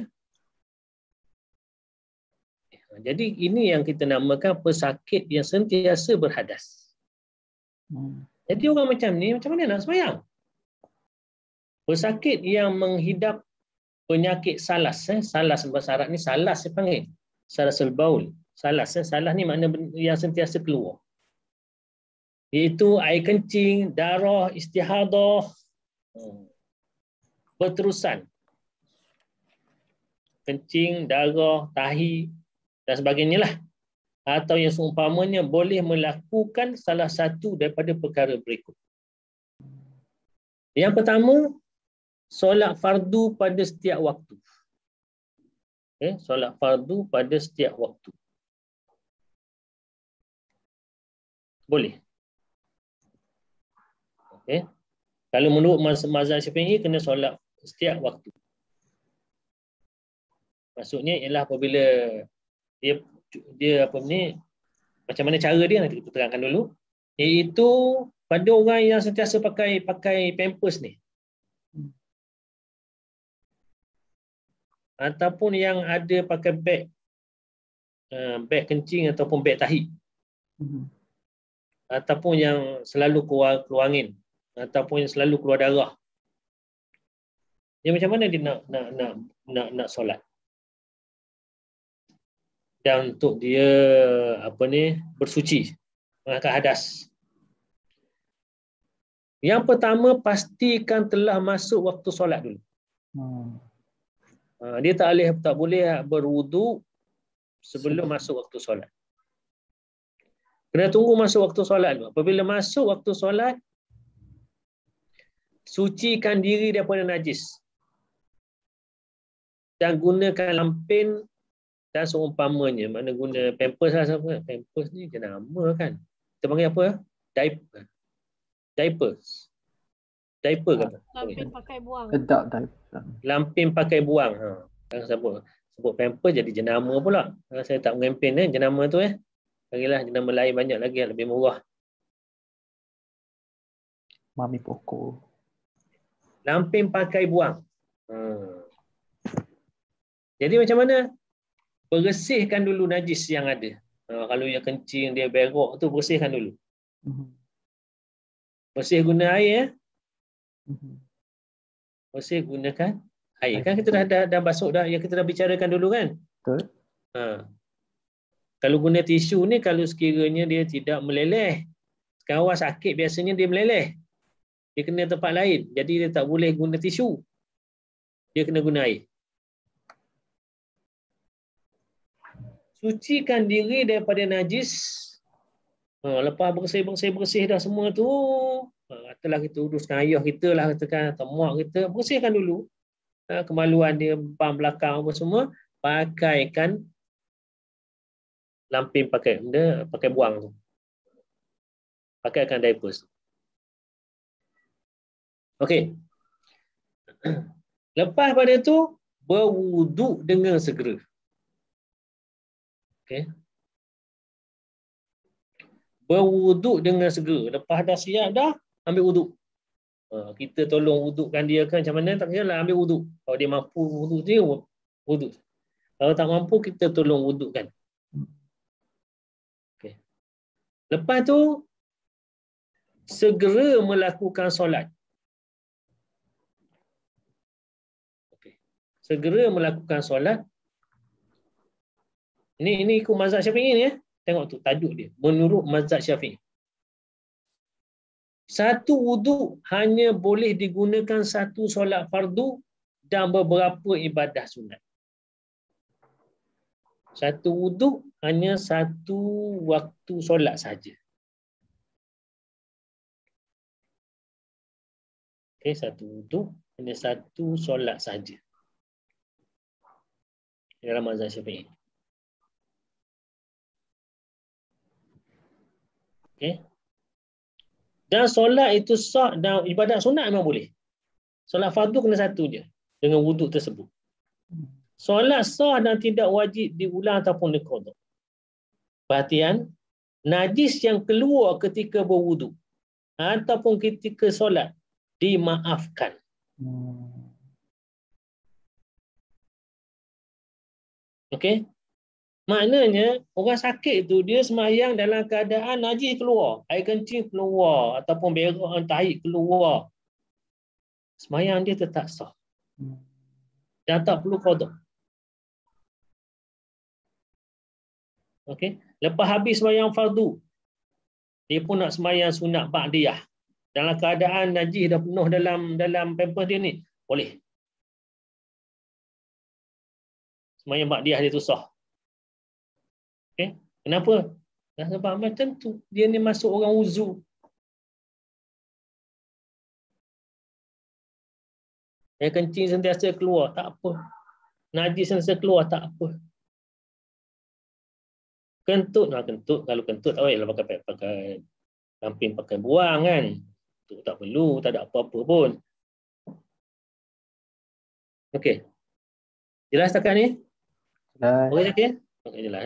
Jadi ini yang kita namakan pesakit yang sentiasa berhadas. Jadi orang macam ni, macam mana nak sembahyang? Pesakit yang menghidap penyakit salas. Salas bahasa Arab ni salas saya panggil. Salasul baul. Salas. Salas ni makna yang sentiasa keluar. Iaitu air kencing, darah, istihadah. Berterusan. Kencing, darah, tahi dan sebagainya lah. Atau yang seumpamanya boleh melakukan salah satu daripada perkara berikut. Yang pertama, solat fardu pada setiap waktu. Solat fardu pada setiap waktu. Boleh. Kalau menurut mazhab Syafi'i kena solat setiap waktu. Maksudnya ialah apabila dia apa ni, macam mana cara dia nanti kita terangkan dulu. Iaitu pada orang yang sentiasa pakai pampers ni. Ataupun yang ada pakai beg kencing ataupun beg tahi. ataupun yang selalu keluar angin, ataupun yang selalu keluar darah. Dia macam mana dia nak solat? Dan untuk dia bersuci, mengangkat hadas. Yang pertama, pastikan telah masuk waktu solat dulu. Dia tak boleh berwuduk sebelum masuk waktu solat. Kena tunggu masuk waktu solat dulu. Apabila masuk waktu solat, sucikan diri daripada najis. Dan gunakan lampin dan seumpamanya. Mana guna pampers lah. Pampers ni jenama kan. Kita panggil apa? Diaper ke apa? Lampin pakai buang. Lampin pakai buang. Sebut pampers jadi jenama pula. Saya tak mengampin jenama tu Panggillah jenama lain banyak lagi yang lebih murah. Mami pokok. Lampin pakai buang. Jadi macam mana? Bersihkan dulu najis yang ada. Kalau yang kencing, dia berok tu, bersihkan dulu. Bersih guna air. Bersih gunakan air. Kan kita dah basuh dah, yang kita dah bicarakan dulu kan? Betul. Kalau guna tisu ni, kalau sekiranya dia tidak meleleh, kawan sakit biasanya dia meleleh. Dia kena tempat lain. Jadi dia tak boleh guna tisu. Dia kena guna air. Sucikan diri daripada najis. Lepas bersih dah semua tu, telah kita uruskan ayah kita lah, katakan, atau mak kita, bersihkan dulu. Kemaluan dia, depan belakang apa semua, pakaikan lampin pakai buang tu. Pakaikan diapers. Okey. Lepas pada tu, berwuduk dengan segera. Okey. Berwuduk dengan segera. Lepas dah siap dah, ambil wuduk. Kita tolong wudukkan dia kan macam mana, tak kira lah, ambil wuduk. Kalau dia mampu wuduk dia, wuduk. Kalau tak mampu, kita tolong wudukkan. Okay. Lepas tu, segera melakukan solat. Okay. Segera melakukan solat. Ini ikut mazhab Syafi'i ni Tengok tu tajuk dia. Menurut mazhab Syafi'i. Satu wuduk hanya boleh digunakan satu solat fardu dan beberapa ibadah sunat. Satu wuduk hanya satu waktu solat saja. Okey, satu wuduk hanya satu solat saja. Dalam mazhab Syafi'i. Okey. Dan solat itu sah dan ibadat sunat memang boleh. Solat fardu kena satu je dengan wuduk tersebut. Solat sah dan tidak wajib diulang ataupun diqada. Perhatian, najis yang keluar ketika berwuduk ataupun ketika solat dimaafkan. Okey? Maknanya orang sakit tu dia sembahyang dalam keadaan najis keluar, air kencing keluar ataupun berak tahi keluar. Sembahyang dia tetap sah. Dan tak perlu qada. Okey, lepas habis sembahyang fardu, dia pun nak sembahyang sunat ba'diyah. Dalam keadaan najis dah penuh dalam pampers dia ni, boleh. Sembahyang ba'diyah dia tu sah. Okay. Kenapa? Sebab macam tu. Dia ni masuk orang uzur. Yang kencing sentiasa keluar, tak apa. Najis sentiasa keluar, tak apa. Kentut, kentut. Kalau kentut, tak payahlah pakai lampin pakai buang kan. Kentut tak perlu, tak ada apa-apa pun. Okey. Jelas setakat ni? Jelas. Okey. Okey, jelas.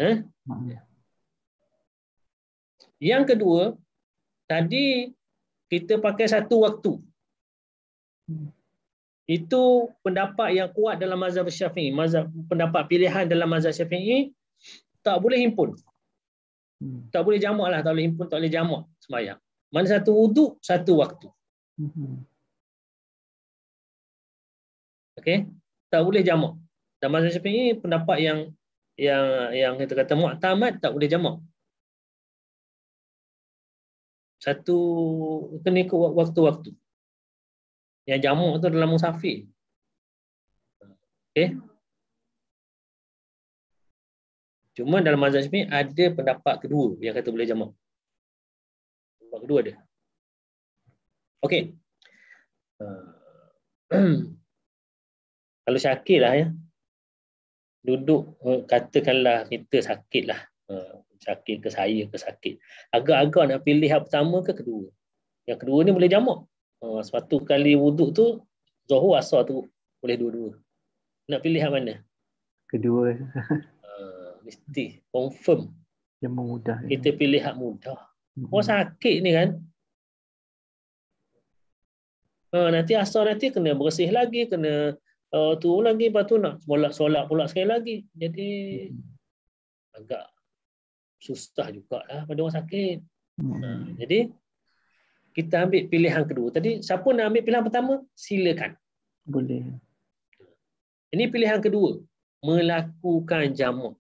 Yang kedua, tadi kita pakai satu waktu. Itu pendapat yang kuat dalam mazhab Syafi'i. Pendapat pilihan dalam mazhab Syafi'i tak boleh himpun. Tak boleh jamak lah, tak boleh himpun, tak boleh jamak sembahyang. Mana satu wuduk, satu waktu. Okey, tak boleh jamak. Dan mazhab Syafi'i pendapat yang kita kata mu'tamad, tak boleh jamak. Satu kena ikut waktu-waktu. Yang jamak tu dalam musafir. Okey. Cuma dalam mazhab Syafi'i ada pendapat kedua yang kata boleh jamak. Pendapat kedua ada. Okey. Kalau sakit lah ya. Duduk, katakanlah kita sakit lah. Sakit ke saya ke sakit. Agak-agak nak pilih yang pertama ke kedua. Yang kedua ni boleh jamak. Satu kali wuduk tu, Zuhur Asar tu boleh dua-dua. Nak pilih yang mana? Kedua. Mesti confirm. Yang mudah. Kita pilih hak mudah. Orang sakit ni kan. Nanti asar nanti kena bersih lagi, kena tu lagi, lepas tu nak solat pula sekali lagi. Jadi agak susah jugalah pada orang sakit. Jadi kita ambil pilihan kedua. Tadi siapa nak ambil pilihan pertama? Silakan. Boleh. Ini pilihan kedua. Melakukan jamak.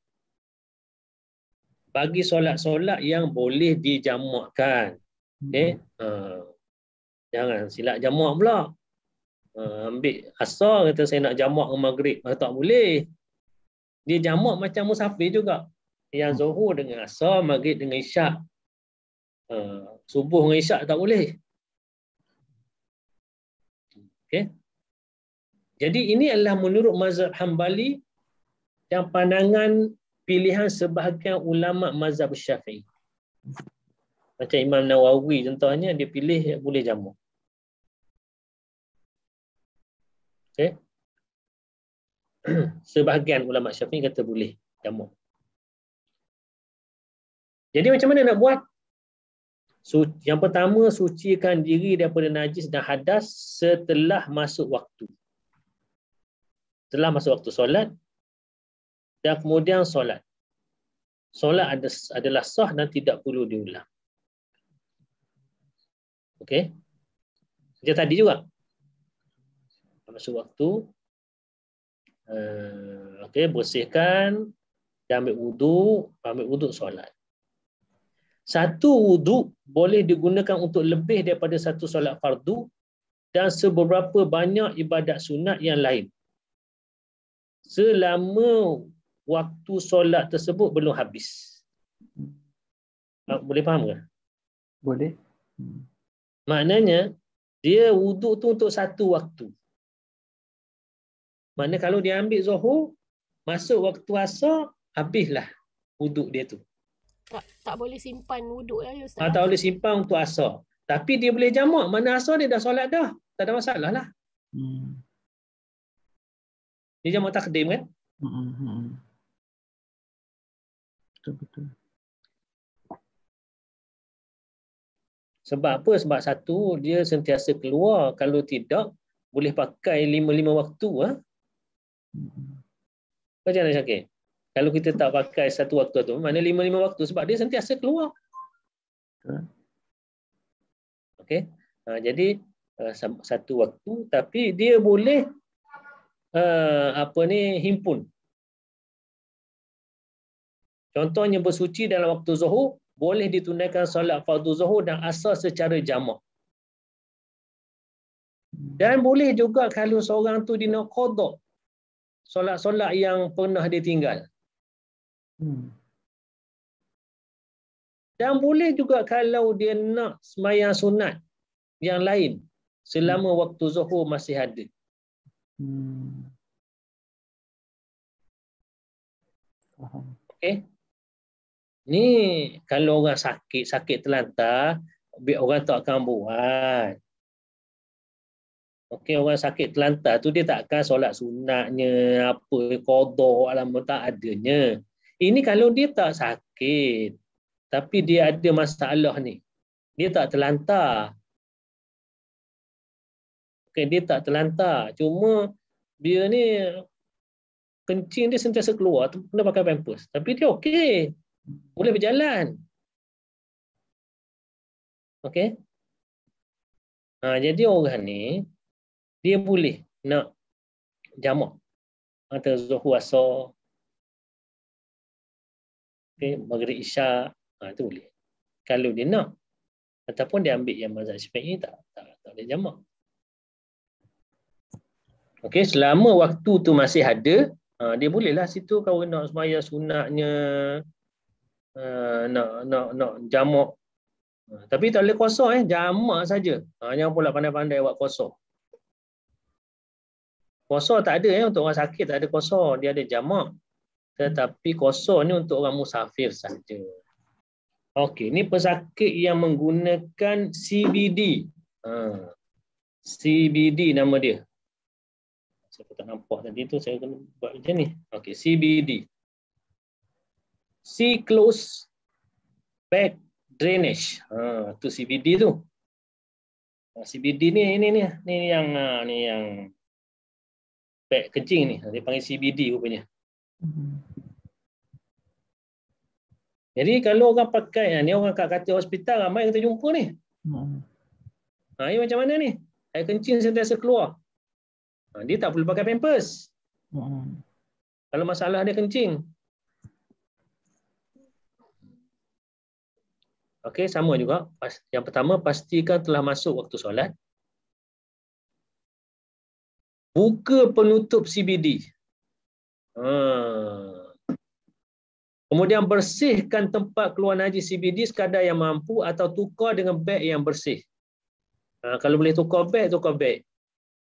Bagi solat-solat yang boleh dijamakkan. Okey. Jangan silap jamak pula. Ambil asar, kata saya nak jamak dengan maghrib. Tak boleh. Dia jamak macam musafir juga. Yang Zuhur dengan asar, maghrib dengan isyak. Subuh dengan isyak tak boleh. Okay. Jadi ini adalah menurut mazhab Hambali yang pandangan pilihan sebahagian ulama mazhab Syafi'i. Macam Imam Nawawi contohnya, dia pilih boleh jamak. Okay. Sebahagian ulama Syafi'i kata boleh jamak. Jadi macam mana nak buat? Yang pertama, sucikan diri daripada najis dan hadas setelah masuk waktu. Setelah masuk waktu solat dan kemudian solat. Solat adalah sah dan tidak perlu diulang. Okey. Macam tadi juga. Masuk waktu. Okey, bersihkan dan ambil wuduk solat. Satu wuduk boleh digunakan untuk lebih daripada satu solat fardu dan seberapa banyak ibadat sunat yang lain. Selama waktu solat tersebut belum habis. Boleh faham ke? Boleh. Maknanya, dia wuduk tu untuk satu waktu. Maknanya kalau dia ambil Zuhur, masuk waktu asar, habislah wuduk dia tu. Tak boleh simpan wuduk ya Ustaz? Tak boleh simpan untuk asar. Tapi dia boleh jamak. Mana asar dia dah solat dah. Tak ada masalah lah. Dia jamak takdim kan? Betul-betul. Sebab apa? Sebab satu, dia sentiasa keluar. Kalau tidak, boleh pakai 5 waktu. Macam mana Syakir? Kalau kita tak pakai satu waktu tu, mana 5 waktu? Sebab dia sentiasa keluar. Okey. Jadi, satu waktu, tapi dia boleh himpun. Contohnya bersuci dalam waktu Zuhur, boleh ditunaikan solat fardu Zuhur dan asar secara jamak. Dan boleh juga kalau seorang tu dia nak qada solat-solat yang pernah dia tinggal. Dan boleh juga kalau dia nak sembahyang sunat yang lain selama waktu Zuhur masih ada. Okey. Ni kalau orang sakit terlantar, orang tak akan buat. Okey, orang sakit terlantar tu dia tak akan solat sunatnya, apa, qada alam tak adanya. Ini kalau dia tak sakit, tapi dia ada masalah ni. Dia tak terlantar. Okey, dia tak terlantar. Cuma dia ni kencing dia sentiasa keluar, tu kena pakai pampers. Tapi dia okey. Boleh berjalan. Okey. Jadi orang ni dia boleh nak jamak antara Zuhur Asar, Maghrib Isyak, itu boleh. Kalau dia nak. Ataupun dia ambil yang mazhab Syafi'i tak boleh jamak. Okey, selama waktu tu masih ada, dia bolehlah situ kalau nak sembahyang sunatnya, nak jamak. Tapi tak boleh qasar, jamak saja. Jangan pula pandai-pandai buat qasar. Qasar tak ada untuk orang sakit, tak ada qasar, dia ada jamak. Tetapi qasar ni untuk orang musafir saja. Okey, ni pesakit yang menggunakan CBD. CBD nama dia. Saya tak nampak tadi tu, saya kena buat macam ni. Okey, CBD. C-close back drainage. Tu CBD tu. CBD ni yang back kencing ni. Dia panggil CBD rupanya. Jadi kalau orang pakai ni, orang kat katil hospital ramai kita jumpa ni. Ini macam mana ni? Air kencing sentiasa keluar. Dia tak perlu pakai pampers. Kalau masalah dia kencing. Okey, sama juga. Yang pertama, pastikan telah masuk waktu solat. Buka penutup CBD. Kemudian bersihkan tempat keluar najis CBD sekadar yang mampu atau tukar dengan beg yang bersih. Kalau boleh tukar beg.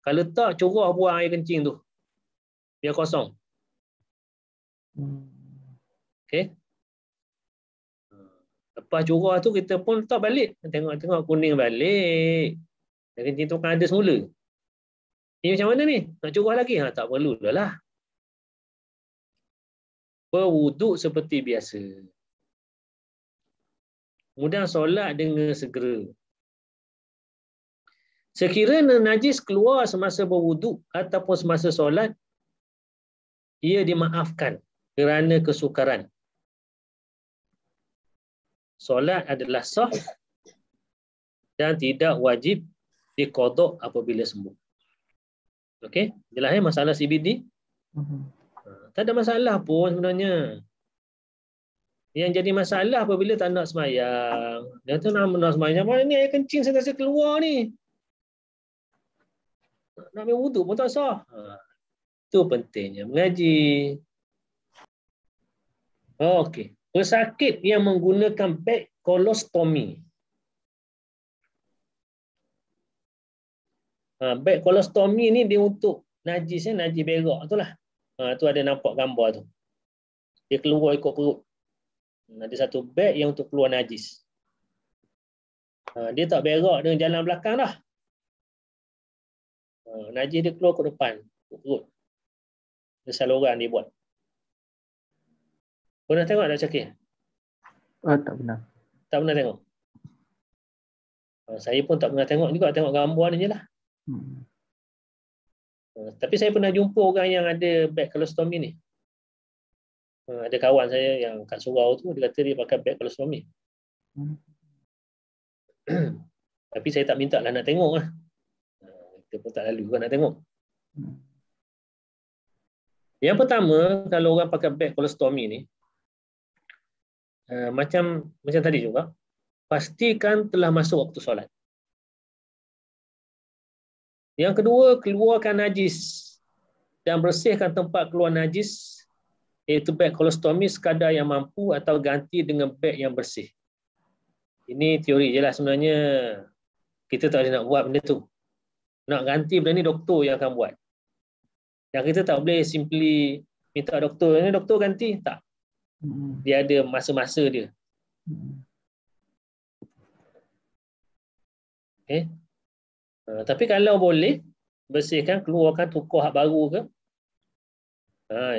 Kalau tak, curah buang air kencing tu. Biar kosong. Okey. Lepas curah tu, kita pun letak balik. Tengok kuning balik. Air kencing tu kan ada semula. Ini macam mana ni? Nak curah lagi? Tak perlu dah lah. Berwuduk seperti biasa. Kemudian solat dengan segera. Sekiranya najis keluar semasa berwuduk ataupun semasa solat, ia dimaafkan kerana kesukaran. Solat adalah sah dan tidak wajib diqadha apabila sembuh. Okey, jelas masalah CBD? Tak ada masalah pun sebenarnya. Yang jadi masalah apabila tak nak sembahyang. Dia tu nak sembahyang, mana ni air kencing sentiasa keluar ni. Nak ambil wuduk pun tak sah. Itu pentingnya mengaji. Okey. Pesakit yang menggunakan beg kolostomi. Beg kolostomi ni dia untuk najis berak tu lah. Tu ada nampak gambar tu. Dia keluar ikut perut. Ada satu beg yang untuk keluar najis. Dia tak berak dengan jalan belakang dah. Najis dia keluar ke depan, ke perut. Dia saluran dia buat. Pernah tengok tak Syakir? Tak pernah. Tak pernah tengok? Saya pun tak pernah tengok juga, tengok gambar ni je lah. Tapi saya pernah jumpa orang yang ada beg kolostomi ni. Ada kawan saya yang kat surau tu, dia kata dia pakai beg kolostomi. Tapi saya tak minta lah nak tengok lah. Kita pun tak lalu juga nak tengok. Yang pertama, kalau orang pakai beg kolostomi ni, macam tadi juga, pastikan telah masuk waktu solat. Yang kedua, keluarkan najis dan bersihkan tempat keluar najis, iaitu beg kolostomi sekadar yang mampu atau ganti dengan beg yang bersih. Ini teori je lah sebenarnya. Kita tak boleh nak buat benda tu. Nak ganti benda ni doktor yang akan buat. Yang kita tak boleh simply minta doktor, ini doktor ganti, tak. Dia ada masa-masa dia. Okay. Tapi kalau boleh, bersihkan, keluarkan, tukar hak baru ke,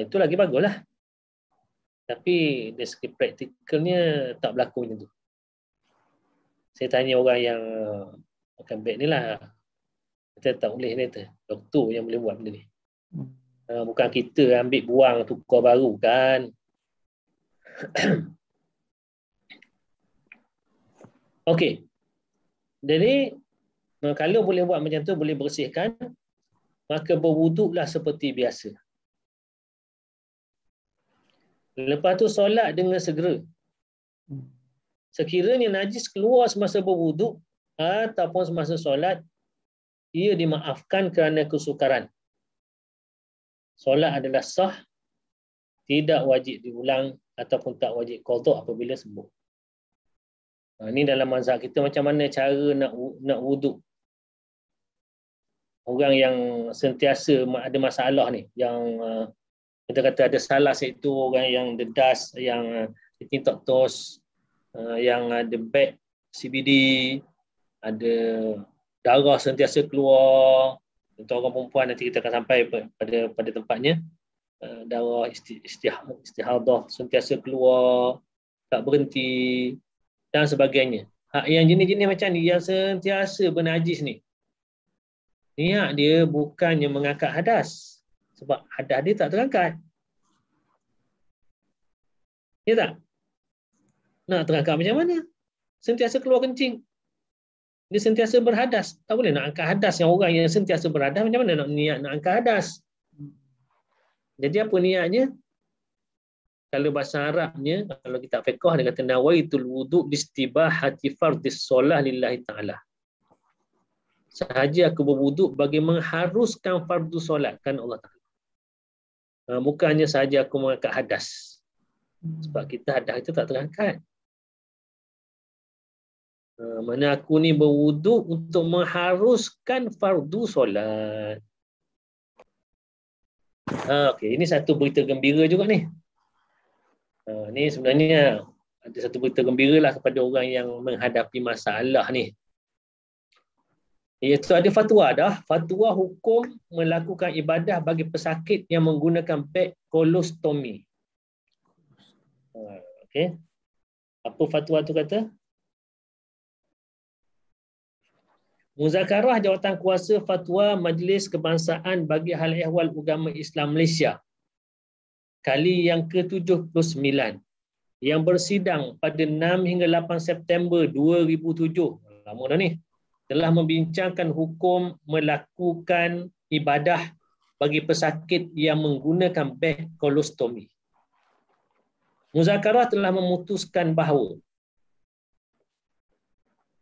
itu lagi bagus lah. Tapi dari segi praktikalnya tak berlaku macam tu. Saya tanya orang yang pakai beg ni lah. Kita tak boleh ni tu. Doktor yang boleh buat benda ni. Bukan kita ambil buang tukar baru kan. Okey. Jadi kalau boleh buat macam tu, boleh bersihkan, maka berwuduklah seperti biasa. Lepas tu solat dengan segera. Sekiranya najis keluar semasa berwuduk ataupun semasa solat, ia dimaafkan kerana kesukaran. Solat adalah sah, tidak wajib diulang ataupun tak wajib qada apabila sembuh. Ini dalam mazhab kita macam mana cara nak wuduk. Orang yang sentiasa ada masalah ni, yang kita kata ada salah, iaitu orang yang dedas, yang tintok tos, yang ada bad CBD, ada darah sentiasa keluar. Untuk orang perempuan nanti kita akan sampai pada tempatnya. Darah istihadah sentiasa keluar, tak berhenti dan sebagainya. Yang jenis-jenis macam ni, yang sentiasa bernajis ni, niat dia bukannya mengangkat hadas, sebab hadas dia tak terangkat. Ya tak? Nak terangkat macam mana? Sentiasa keluar kencing, dia sentiasa berhadas. Tak boleh nak angkat hadas. Yang orang yang sentiasa berhadas, macam mana nak niat nak angkat hadas? Jadi apa niatnya? Kalau bahasa Arabnya, kalau kitab fiqh, dia kata nawaitul wudu' istibahati fardhis solah lillahi ta'ala. Sahaja aku berwuduk bagi mengharuskan fardu solat kan Allah Ta'ala. Bukannya sahaja aku mengangkat hadas. Sebab kita hadas itu tak terangkat. Mana aku ni berwuduk untuk mengharuskan fardu solat. Okey, ini satu berita gembira juga ni. Ni sebenarnya ada satu berita gembira lah kepada orang yang menghadapi masalah ni. Iaitu ada fatwa dah, fatwa hukum melakukan ibadah bagi pesakit yang menggunakan beg kolostomi. Okey. Apa fatwa tu kata? Muzakarah Jawatan Kuasa Fatwa Majlis Kebangsaan bagi Hal Ehwal Agama Islam Malaysia kali yang ke-79 yang bersidang pada 6 hingga 8 September 2007, lama dah ni, telah membincangkan hukum melakukan ibadah bagi pesakit yang menggunakan beg kolostomi. Muzakarah telah memutuskan bahawa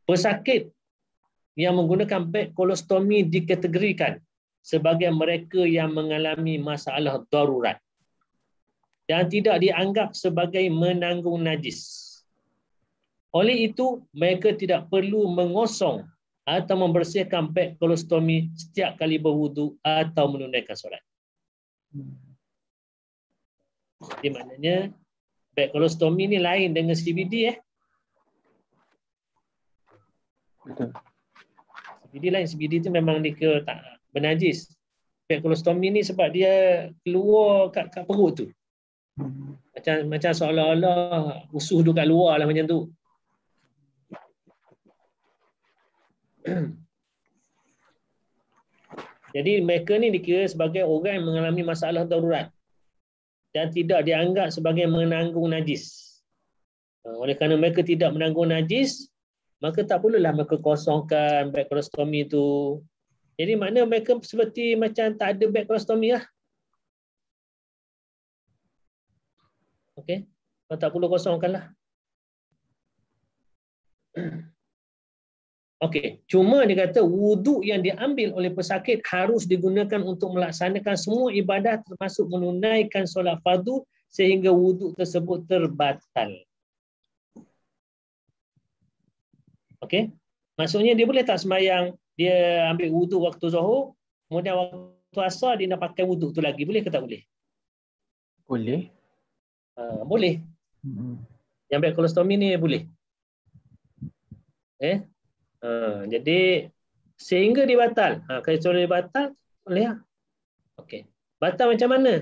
pesakit yang menggunakan beg kolostomi dikategorikan sebagai mereka yang mengalami masalah darurat dan tidak dianggap sebagai menanggung najis. Oleh itu, mereka tidak perlu mengosong atau membersihkan beg kolostomi setiap kali berwuduk atau menunaikan solat. Jadi maknanya beg kolostomi ni lain dengan CBD. Betul. CBD lain, CBD tu memang dia tak bernajis. Beg kolostomi ni sebab dia keluar kat perut tu. Macam seolah-olah usuh tu kat luar lah macam tu. Jadi mereka ni dikira sebagai orang yang mengalami masalah darurat dan tidak dianggap sebagai menanggung najis. Oleh kerana mereka tidak menanggung najis, maka tak perlulah mereka kosongkan beg kolostomi tu. Jadi makna mereka seperti macam tak ada beg kolostomi lah. Okey, tak perlu kosongkan lah. Okey, cuma dia kata wuduk yang diambil oleh pesakit harus digunakan untuk melaksanakan semua ibadah termasuk menunaikan solat fardu sehingga wuduk tersebut terbatal. Okey, maksudnya dia boleh tak sembahyang, dia ambil wuduk waktu Zuhur, kemudian waktu Asar dia nak pakai wuduk tu lagi, boleh ke tak boleh? Boleh. Boleh. Yang beg kolostomi ni boleh. Jadi sehingga dia batal. Kalau dia batal, boleh lah. Okey. Batal macam mana?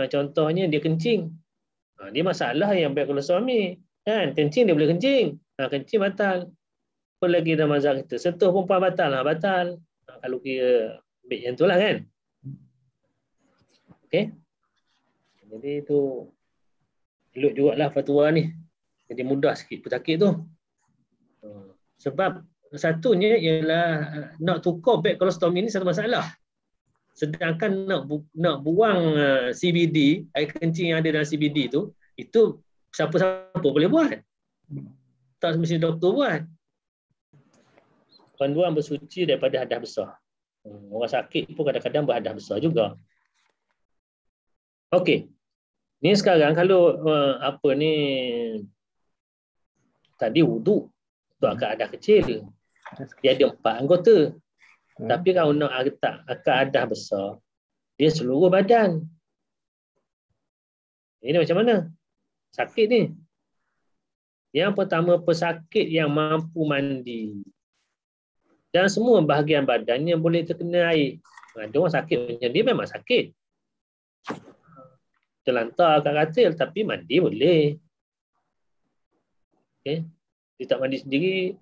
Contohnya dia kencing. Dia masalah yang beg kolostomi. Kan? Kencing dia boleh kencing. Kencing batal. Apa lagi dalam mazhab kita? Sentuh perempuan batal. Batal. Kalau kira beg yang tu lah kan. Okey. Jadi itu elok jugalah fatwa ni. Jadi mudah sikit pesakit tu. Sebab Satunya ialah nak tukar back kolestromin ni satu masalah. Sedangkan nak buang CBD, air kencing yang ada dalam CBD tu, itu siapa-siapa boleh buat. Tak mesti doktor buat. Panduan bersuci daripada hadas besar. Orang sakit pun kadang-kadang berhadas besar juga. Okey. Ni sekarang kalau tadi wudu tu akan hadas kecil. Dia ada 4 anggota. Tapi kalau nak akan hadas besar, dia seluruh badan. Ini macam mana? Sakit ni. Yang pertama, pesakit yang mampu mandi. Dan semua bahagian badannya boleh terkena air. Ada orang sakit macam dia memang sakit. Terlantar kat katil tapi mandi boleh. Okay. Dia tak mandi sendiri,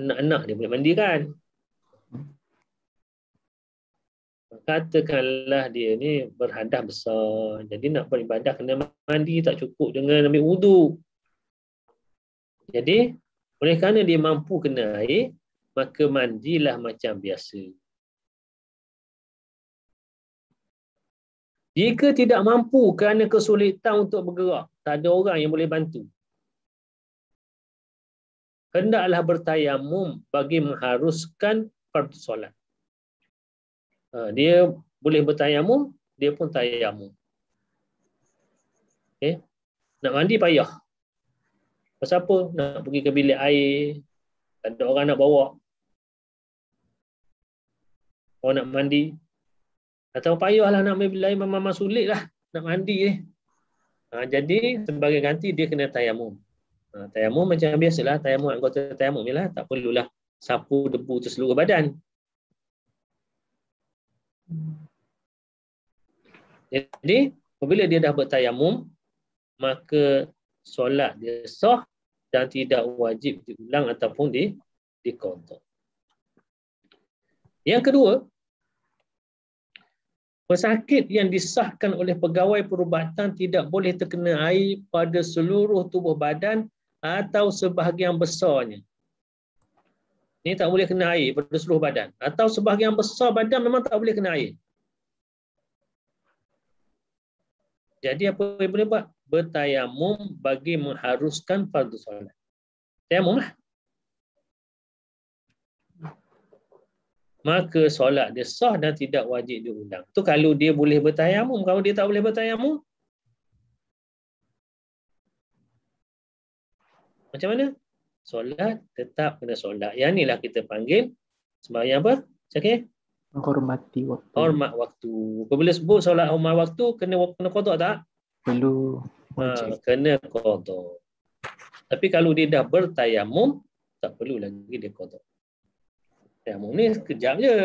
anak-anak dia boleh mandikan. Katakanlah dia ni berhadas besar. Jadi nak beribadah kena mandi, tak cukup dengan ambil wudu. Jadi, oleh kerana dia mampu kena air, maka mandilah macam biasa. Jika tidak mampu kerana kesulitan untuk bergerak, tak ada orang yang boleh bantu, hendaklah bertayamum bagi mengharuskan fardu solat. Dia boleh bertayamum, dia pun tayamum. Okay. Nak mandi payah. Pasal apa? Nak pergi ke bilik air, tak ada orang nak bawa. Orang nak mandi. Atau payahlah nak ambil bilik air, memang sulit lah nak mandi. Jadi sebagai ganti dia kena tayamum. Tayamum macam biasalah, tayamum anggota tayamum ni lah, tak perlulah sapu debu tu seluruh badan. Jadi apabila dia dah bertayamum, maka solat dia sah dan tidak wajib diulang ataupun diqadha. Yang kedua, pesakit yang disahkan oleh pegawai perubatan tidak boleh terkena air pada seluruh tubuh badan atau sebahagian besarnya. Ini tak boleh kena air pada seluruh badan. Atau sebahagian besar badan memang tak boleh kena air. Jadi apa yang boleh buat? Bertayamum bagi mengharuskan fardu solat. Tayamum lah. Maka solat dia sah dan tidak wajib diulang. Tu kalau dia boleh bertayamum. Kalau dia tak boleh bertayamum, macam mana? Solat tetap kena solat. Yang inilah kita panggil sembahyang apa? Okey. Menghormati waktu. Hormat waktu. Apabila sebut solat hormat waktu, kena qada tak? Perlu. Kena qada. Tapi kalau dia dah bertayamum, tak perlu lagi dia qada. Tayamum ni sekejap je.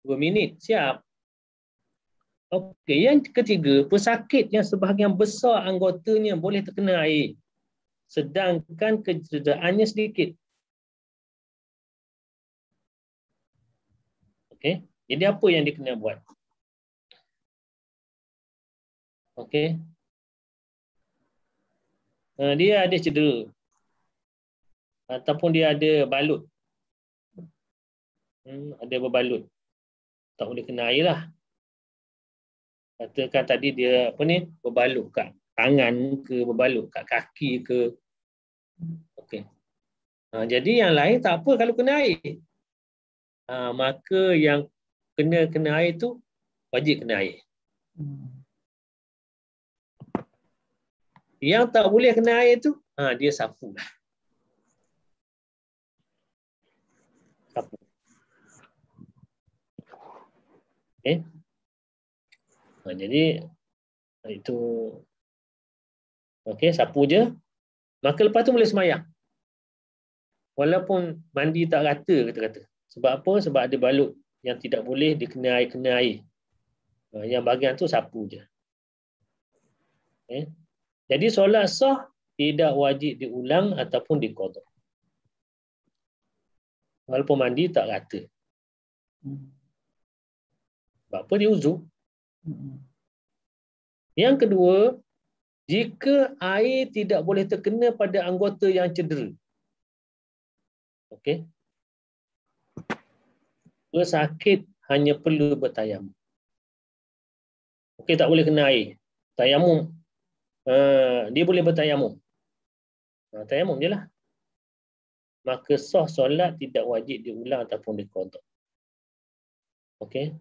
2 minit, siap. Okey, yang ketiga, pesakit yang sebahagian besar anggotanya boleh terkena air, sedangkan kecederaannya sedikit. Okey, jadi apa yang dia kena buat? Okey. Dia ada cedera. Ataupun dia ada balut. Ada berbalut. Tak boleh kena air lah. Katakan tadi dia berbalut kat tangan ke, berbalut kat kaki ke. Okey. Jadi yang lain tak apa kalau kena air. Maka yang kena air tu wajib kena air. Yang tak boleh kena air tu, dia sapu lah. Sapu. Okay. Jadi itu okey, sapu je. Maka lepas tu boleh semayang. Walaupun mandi tak rata kata-kata. Sebab apa? Sebab ada balut yang tidak boleh dikena air. Yang bahagian tu sapu je. Okay. Jadi solat sah tidak wajib diulang ataupun diqadha. Walaupun mandi tak rata. Sebab apa? Dia uzur. Yang kedua, jika air tidak boleh terkena pada anggota yang cedera. Okey. Pesakit hanya perlu bertayamum. Okey, tak boleh kena air. Tayamum. Dia boleh bertayamum. Tayamum je lah. Maka sah solat tidak wajib diulang ataupun diqada. Okey.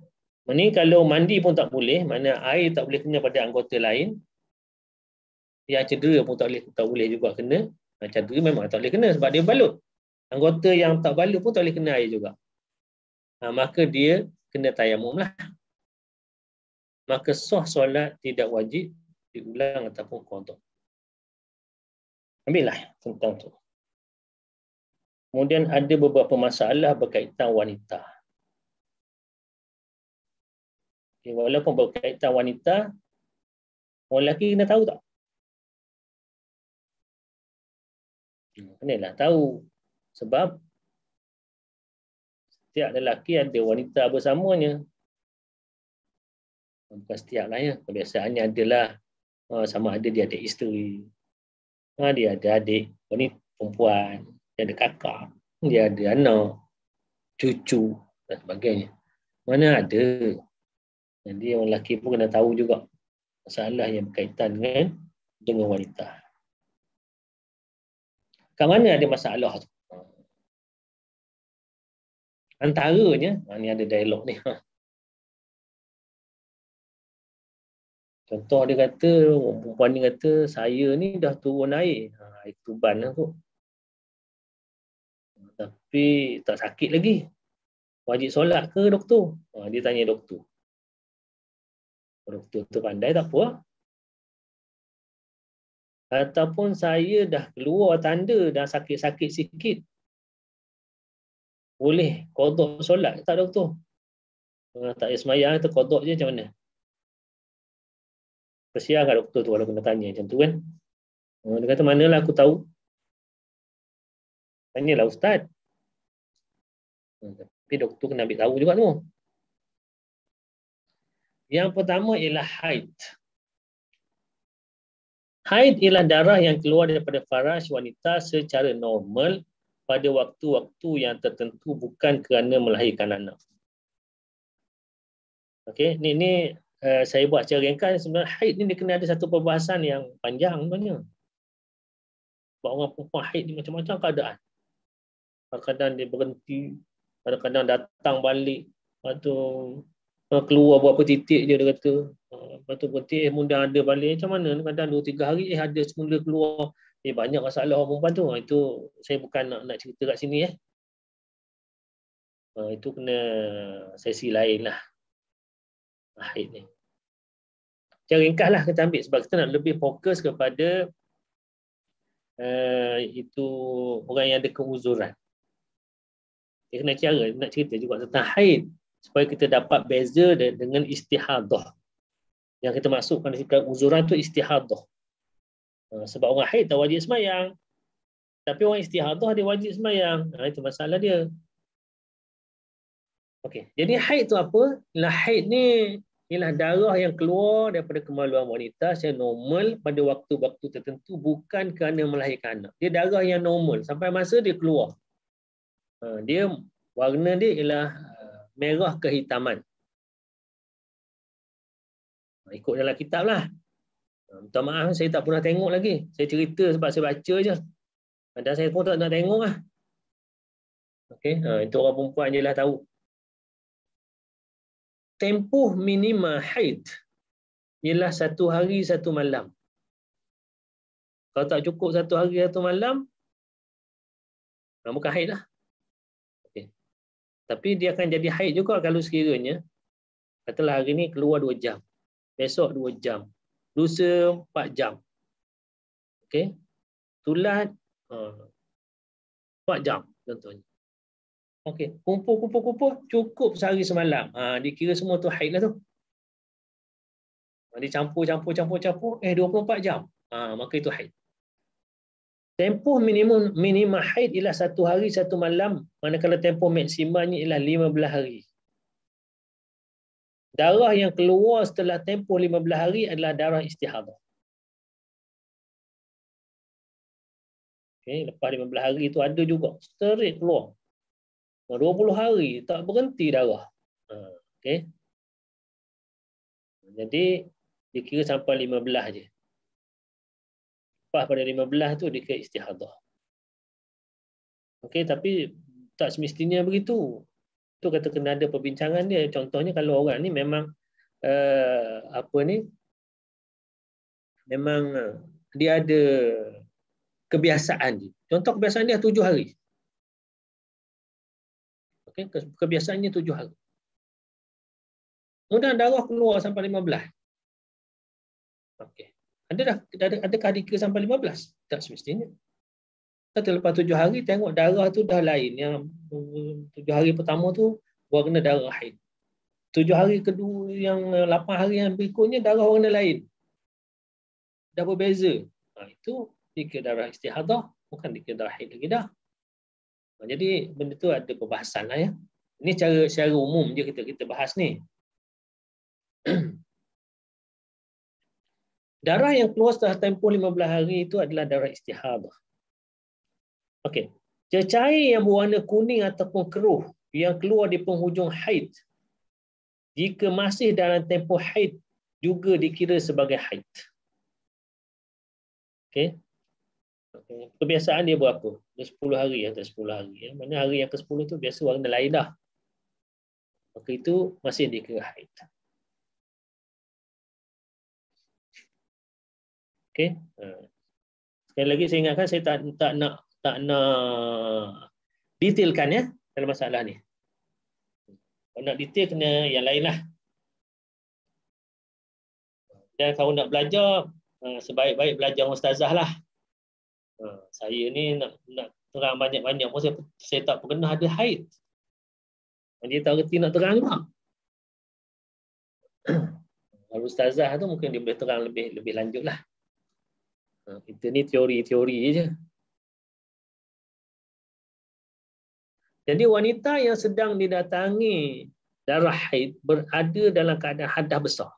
Ini kalau mandi pun tak boleh, mana air tak boleh kena pada anggota lain. Yang cedera pun tak boleh juga kena. Cedera memang tak boleh kena sebab dia balut. Anggota yang tak balut pun tak boleh kena air juga. Maka dia kena tayamum lah. Maka sah solat tidak wajib diulang ataupun qada. Ambillah tentang tu. Kemudian ada beberapa masalah berkaitan wanita. Okay, walaupun berkaitan wanita, orang lelaki kena tahu tak? Kenalah tahu. Sebab setiap lelaki ada wanita bersamanya. Bukan setiap lah ya. Kebiasaannya adalah sama ada dia ada isteri. Dia ada adik wanita perempuan. Dia ada kakak. Dia ada anak. Cucu dan sebagainya. Mana ada. Jadi orang lelaki pun kena tahu juga masalah yang berkaitan dengan wanita. Kat mana ada masalah tu? Antaranya, ni ada dialog ni. Contoh dia kata, perempuan ni kata, saya ni dah turun air. Air tuban lah kot. Tapi tak sakit lagi. Wajib solat ke doktor? Dia tanya doktor. Doktor tu pandai tak apa. Ataupun saya dah keluar tanda dah sakit-sakit sikit. Boleh qada solat tak doktor? Tak payah semayang, tu qada je macam mana? Kesian kat doktor tu kalau kena tanya macam tu kan. Dia kata manalah aku tahu. Tanyalah ustaz. Tapi doktor kena ambil tahu juga tu. Yang pertama ialah haid. Haid ialah darah yang keluar daripada faraj wanita secara normal pada waktu-waktu yang tertentu bukan kerana melahirkan anak. Okey, ni saya buat secara ringkas. Sebenarnya haid ni dia kena ada satu perbahasan yang panjang sebenarnya. Sebab orang perempuan haid ni macam-macam keadaan. Kadang-kadang dia berhenti, kadang-kadang datang balik, lepas tu keluar berapa titik je dia kata. Lepas tu berhenti, mudah ada balik. Macam mana? Kadang 2-3 hari ada semula keluar. Banyak masalah orang perempuan tu. Itu saya bukan nak cerita kat sini. Itu kena sesi lain lah. Haid ni. Secara ringkas lah kita ambil sebab kita nak lebih fokus kepada itu orang yang ada keuzuran. Dia kena nak cerita juga tentang haid supaya kita dapat beza dengan istihadah. Yang kita masukkan di uzuran tu istihadah. Sebab orang haid tak wajib semayang. Tapi orang istihadah dia wajib semayang. Itu masalah dia. Okey. Jadi haid tu apa? Haid ni ialah darah yang keluar daripada kemaluan wanita secara normal pada waktu-waktu tertentu bukan kerana melahirkan anak. Dia darah yang normal sampai masa dia keluar. Dia warna dia ialah merah kehitaman. Ikut dalam kitab lah. Minta maaf saya tak pernah tengok lagi. Saya cerita sebab saya baca je. Dan saya pun tak nak tengok lah. Okey, itu orang perempuan je lah tahu. Tempoh minima haid ialah 1 hari 1 malam. Kalau tak cukup 1 hari 1 malam, bukan haid lah. Okay. Tapi dia akan jadi haid juga kalau sekiranya, katalah hari ni keluar 2 jam. Besok 2 jam. Lusa 4 jam. Okay. Tulat 4 jam contohnya. Okey, kumpul cukup sehari semalam. Dikira semua tu haid lah tu. Dia campur 24 jam. Maka itu haid. Tempoh minimum haid ialah 1 hari 1 malam, manakala tempoh maksimumnya ialah 15 hari. Darah yang keluar setelah tempoh 15 hari adalah darah istihadah. Okay, lepas 15 hari tu ada juga straight keluar. 20 hari tak berhenti darah. Okay. Jadi dikira sampai 15 je. Lepas pada 15 tu dikira istihadah. Okay, tapi tak semestinya begitu. Tu kata kena ada perbincangan dia. Contohnya kalau orang ni memang memang dia ada kebiasaan dia. Contoh kebiasaan dia 7 hari. Okay, kebiasaannya 7 hari. Kemudian darah keluar sampai 15. Okey. Adakah dikira sampai 15? Tak semestinya. Setelah lepas 7 hari tengok darah tu dah lain. Yang 7 hari pertama tu warna darah haid. 7 hari kedua, yang 8 hari yang berikutnya darah warna lain. Dah berbeza. Itu dikira darah istihadah, bukan dikira darah haid lagi dah. Jadi benda tu ada perbahasan lah ya. Ini secara umum je kita bahas ni. Darah yang keluar setelah tempoh 15 hari itu adalah darah istihadah. Okey. Cecair yang berwarna kuning ataupun keruh yang keluar di penghujung haid, jika masih dalam tempoh haid, juga dikira sebagai haid. Okey. Kebiasaan dia berapa? Dia 10 hari atau 10 hari. Ya. Mana hari yang ke-10 tu biasa warna lain dah. Maka itu masih dikira haid. Okey. Sekali lagi saya ingatkan saya tak nak detailkan ya dalam masalah ni. Kalau nak detail kena yang lain lah. Dan kalau nak belajar, sebaik-baik belajar ustazah lah. Saya ni nak terang banyak-banyak pun saya tak pernah ada haid. Dia tak reti nak terang tak. Kalau ustazah tu mungkin dia boleh terang lebih lanjut lah. Kita ni teori-teori je. Jadi wanita yang sedang didatangi darah haid berada dalam keadaan hadas besar.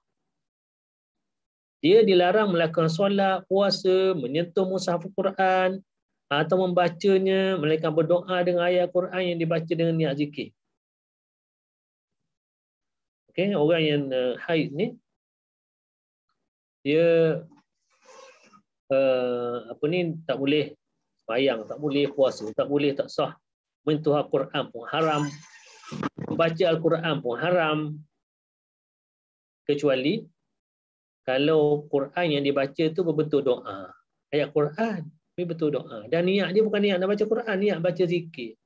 Dia dilarang melakukan solat, puasa, menyentuh mushaf Al-Quran atau membacanya, melainkan berdoa dengan ayat Quran yang dibaca dengan niat zikir. Okey, orang yang haid ni dia tak boleh sembahyang, tak boleh puasa, tak boleh tak sah. Menyentuh Al-Quran pun haram. Membaca Al-Quran pun haram. Kecuali kalau Quran yang dibaca tu berbentuk doa. Ayat Quran, tapi betul doa. Dan niat dia bukan niat nak baca Quran, niat baca zikir.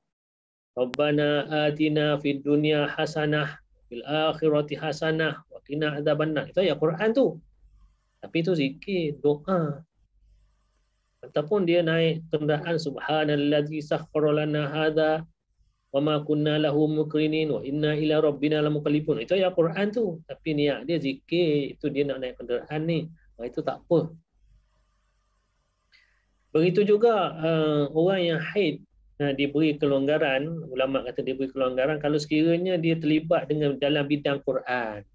Rabbana atina fid dunya hasanah, fil akhirati hasanah, wa qina adzabannar. Itu ayat Quran tu. Tapi itu zikir, doa. Ataupun dia naik kenderaan subhanallazi sakhkhara lana hadza wa ma kunna lahu muqrinin wa inna ila rabbina lamunqalibun. Itu ayat Quran tu, tapi niat dia zikir, itu dia nak naik kenderaan ni. Itu tak apa. Begitu juga orang yang haid diberi kelonggaran, ulama kata diberi kelonggaran kalau sekiranya dia terlibat dengan dalam bidang Quran.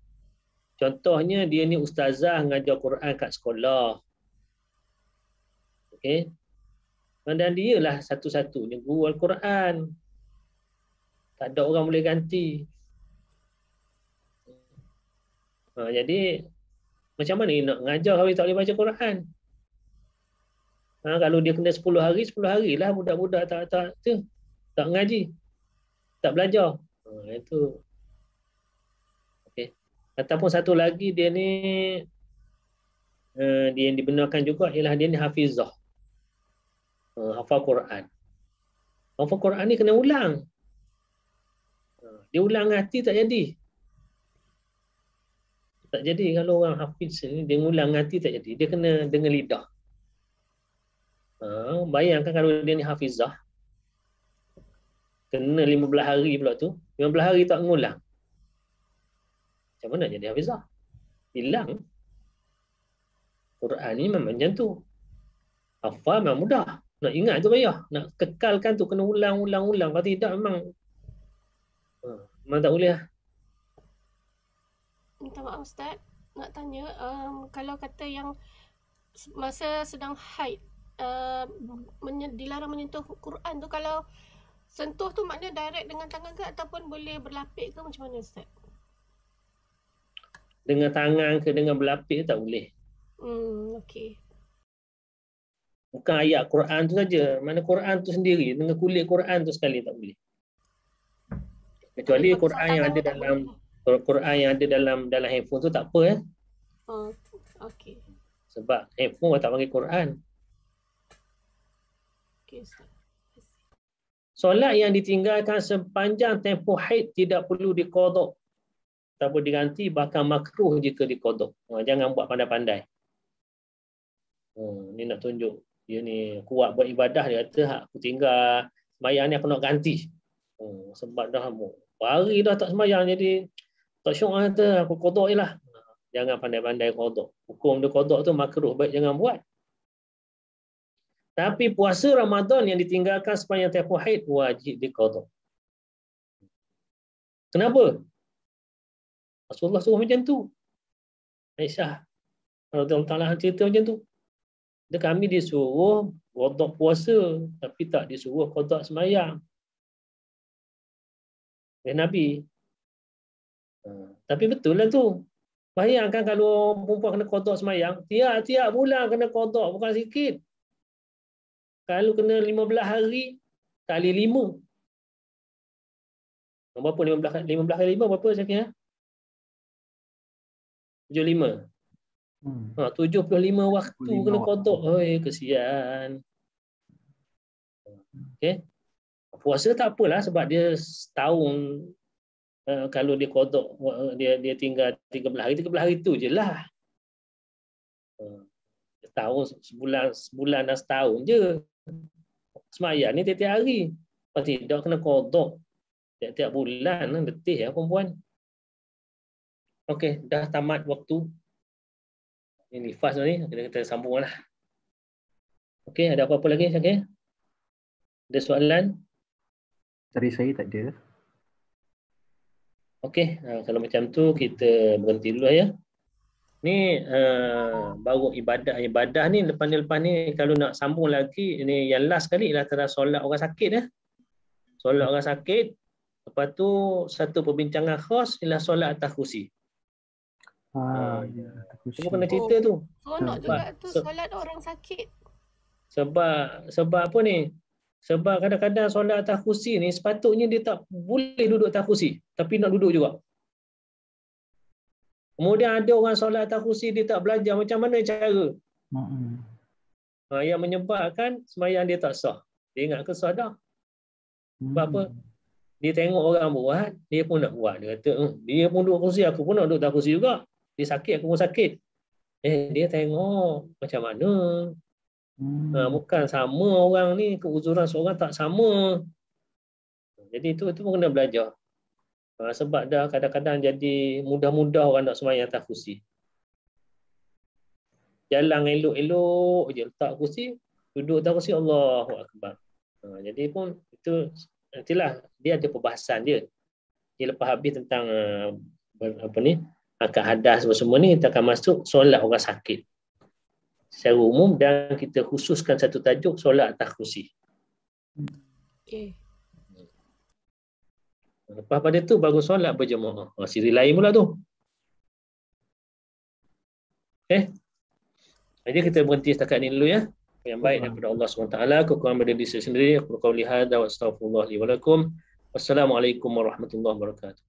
Contohnya dia ni ustazah ngajar Quran kat sekolah. Okey. Dan dia lah satu-satunya guru Al-Quran. Tak ada orang boleh ganti. Jadi macam mana nak ngajar kalau tak boleh baca Quran? Kalau dia kena 10 hari lah budak-budak tak ngaji. Tak belajar. Itu. Okey. Ataupun satu lagi dia ni dia yang dibenarkan juga ialah dia ni hafizah. Hafal Quran. Hafal Quran ni kena ulang. Dia ulang hati tak jadi. Tak jadi kalau orang hafiz ni dia ulang hati tak jadi. Dia kena dengan lidah. Bayangkan kalau dia ni hafizah. Kena 15 hari pula tu. 15 hari tak mengulang. Macam mana jadi hafizah? Hilang. Quran ni memang macam tu. Hafal memang mudah. Nak ingat tu payah. Nak kekalkan tu kena ulang-ulang. Kalau tidak memang tak boleh lah. Minta maaf Ustaz, nak tanya kalau kata yang masa sedang haid dilarang menyentuh Quran tu, kalau sentuh tu maknanya direct dengan tangan ke ataupun boleh berlapik ke, macam mana Ustaz? Dengan tangan ke dengan berlapik tak boleh. Okey. Bukan ayat Quran tu saja, mana Quran tu sendiri dengan kulit Quran tu sekali tak boleh. Kecuali Quran yang ada dalam dalam handphone tu tak apa ya. Okey. Sebab handphone tak panggil Quran. Okey Ustaz. Solat yang ditinggalkan sepanjang tempoh haid tidak perlu diqada ataupun diganti, bahkan makruh jika diqada. Jangan buat pandai-pandai. Ni nak tunjuk dia ni kuat buat ibadah, dia kata aku tinggal sembahyang ni aku nak ganti. Sebab dah hari dah tak sembahyang jadi tak syok kata aku qada jelah. Jangan pandai-pandai qada. Hukum dia qada tu makruh, baik jangan buat. Tapi puasa Ramadan yang ditinggalkan sepanjang tempoh haid wajib diqada. Kenapa? Rasulullah suruh macam tu. Aisyah radhiyallahu ta'ala cerita macam tu. Kami disuruh qada puasa tapi tak disuruh qada sembahyang. Nabi. Tapi betul lah tu. Bayangkan kalau perempuan kena qada sembahyang, tiap-tiap bulan kena qada, bukan sikit. Kalau kena 15 hari kali 5. Berapa 15 kali 5 berapa saya kira? 75. 75 waktu kena qada. Oi, kesian. Okey. Puasa tak apalah sebab dia setahun. Kalau dia qada dia tinggal 13 hari tu je lah. Setahun, sebulan dan setahun je. Sembahyang ni tiap-tiap hari. Kalau tidak kena qada tiap-tiap bulan, letih ya perempuan. Okey, dah tamat waktu. Ini fast ni, kita sambunglah. Okey, ada apa-apa lagi Syakir? Ada soalan? Dari saya tak ada. Okey, kalau macam tu kita berhenti dulu ya. Ni baru ibadah ni lepas ni kalau nak sambung lagi, ini yang last kali ialah tentang solat orang sakit ya. Solat orang sakit. Lepas tu satu perbincangan khas ialah solat atas kursi. Ya, Cuma kena cerita tu. Seronok juga tu solat orang sakit. Sebab apa ni? Sebab kadang-kadang solat atas kursi ni sepatutnya dia tak boleh duduk atas kursi, tapi nak duduk juga. Kemudian ada orang solat atas kursi dia tak belajar macam mana cara. Yang menyebabkan sembahyang dia tak sah. Dia ingat ke sah dah. Sebab apa? Dia tengok orang buat, dia pun nak buat. Dia kata, dia pun duduk kursi, aku pun nak duduk atas kursi juga. Dia sakit, aku pun sakit. Dia tengok macam mana. Bukan sama orang ni, keuzuran seorang tak sama. Jadi itu pun kena belajar. Sebab dah kadang-kadang jadi mudah-mudah orang nak sembahyang atas kursi. Jalan elok-elok je letak kursi, duduk atas kursi, Allahu Akbar. Jadi pun itu nantilah dia ada perbahasan dia. Dia lepas habis tentang akad hadas semua ni, kita akan masuk solat orang sakit secara umum dan kita khususkan satu tajuk solat atas kursi. Okey. Lepas pada tu baru solat berjemaah. Siri lain pula tu. Jadi kita berhenti setakat ni dulu ya. Yang baik daripada Allah SWT, kekurangan pada diri sendiri. Aku qauli hadza wa astaghfirullah li wa lakum. Wassalamualaikum warahmatullahi wabarakatuh.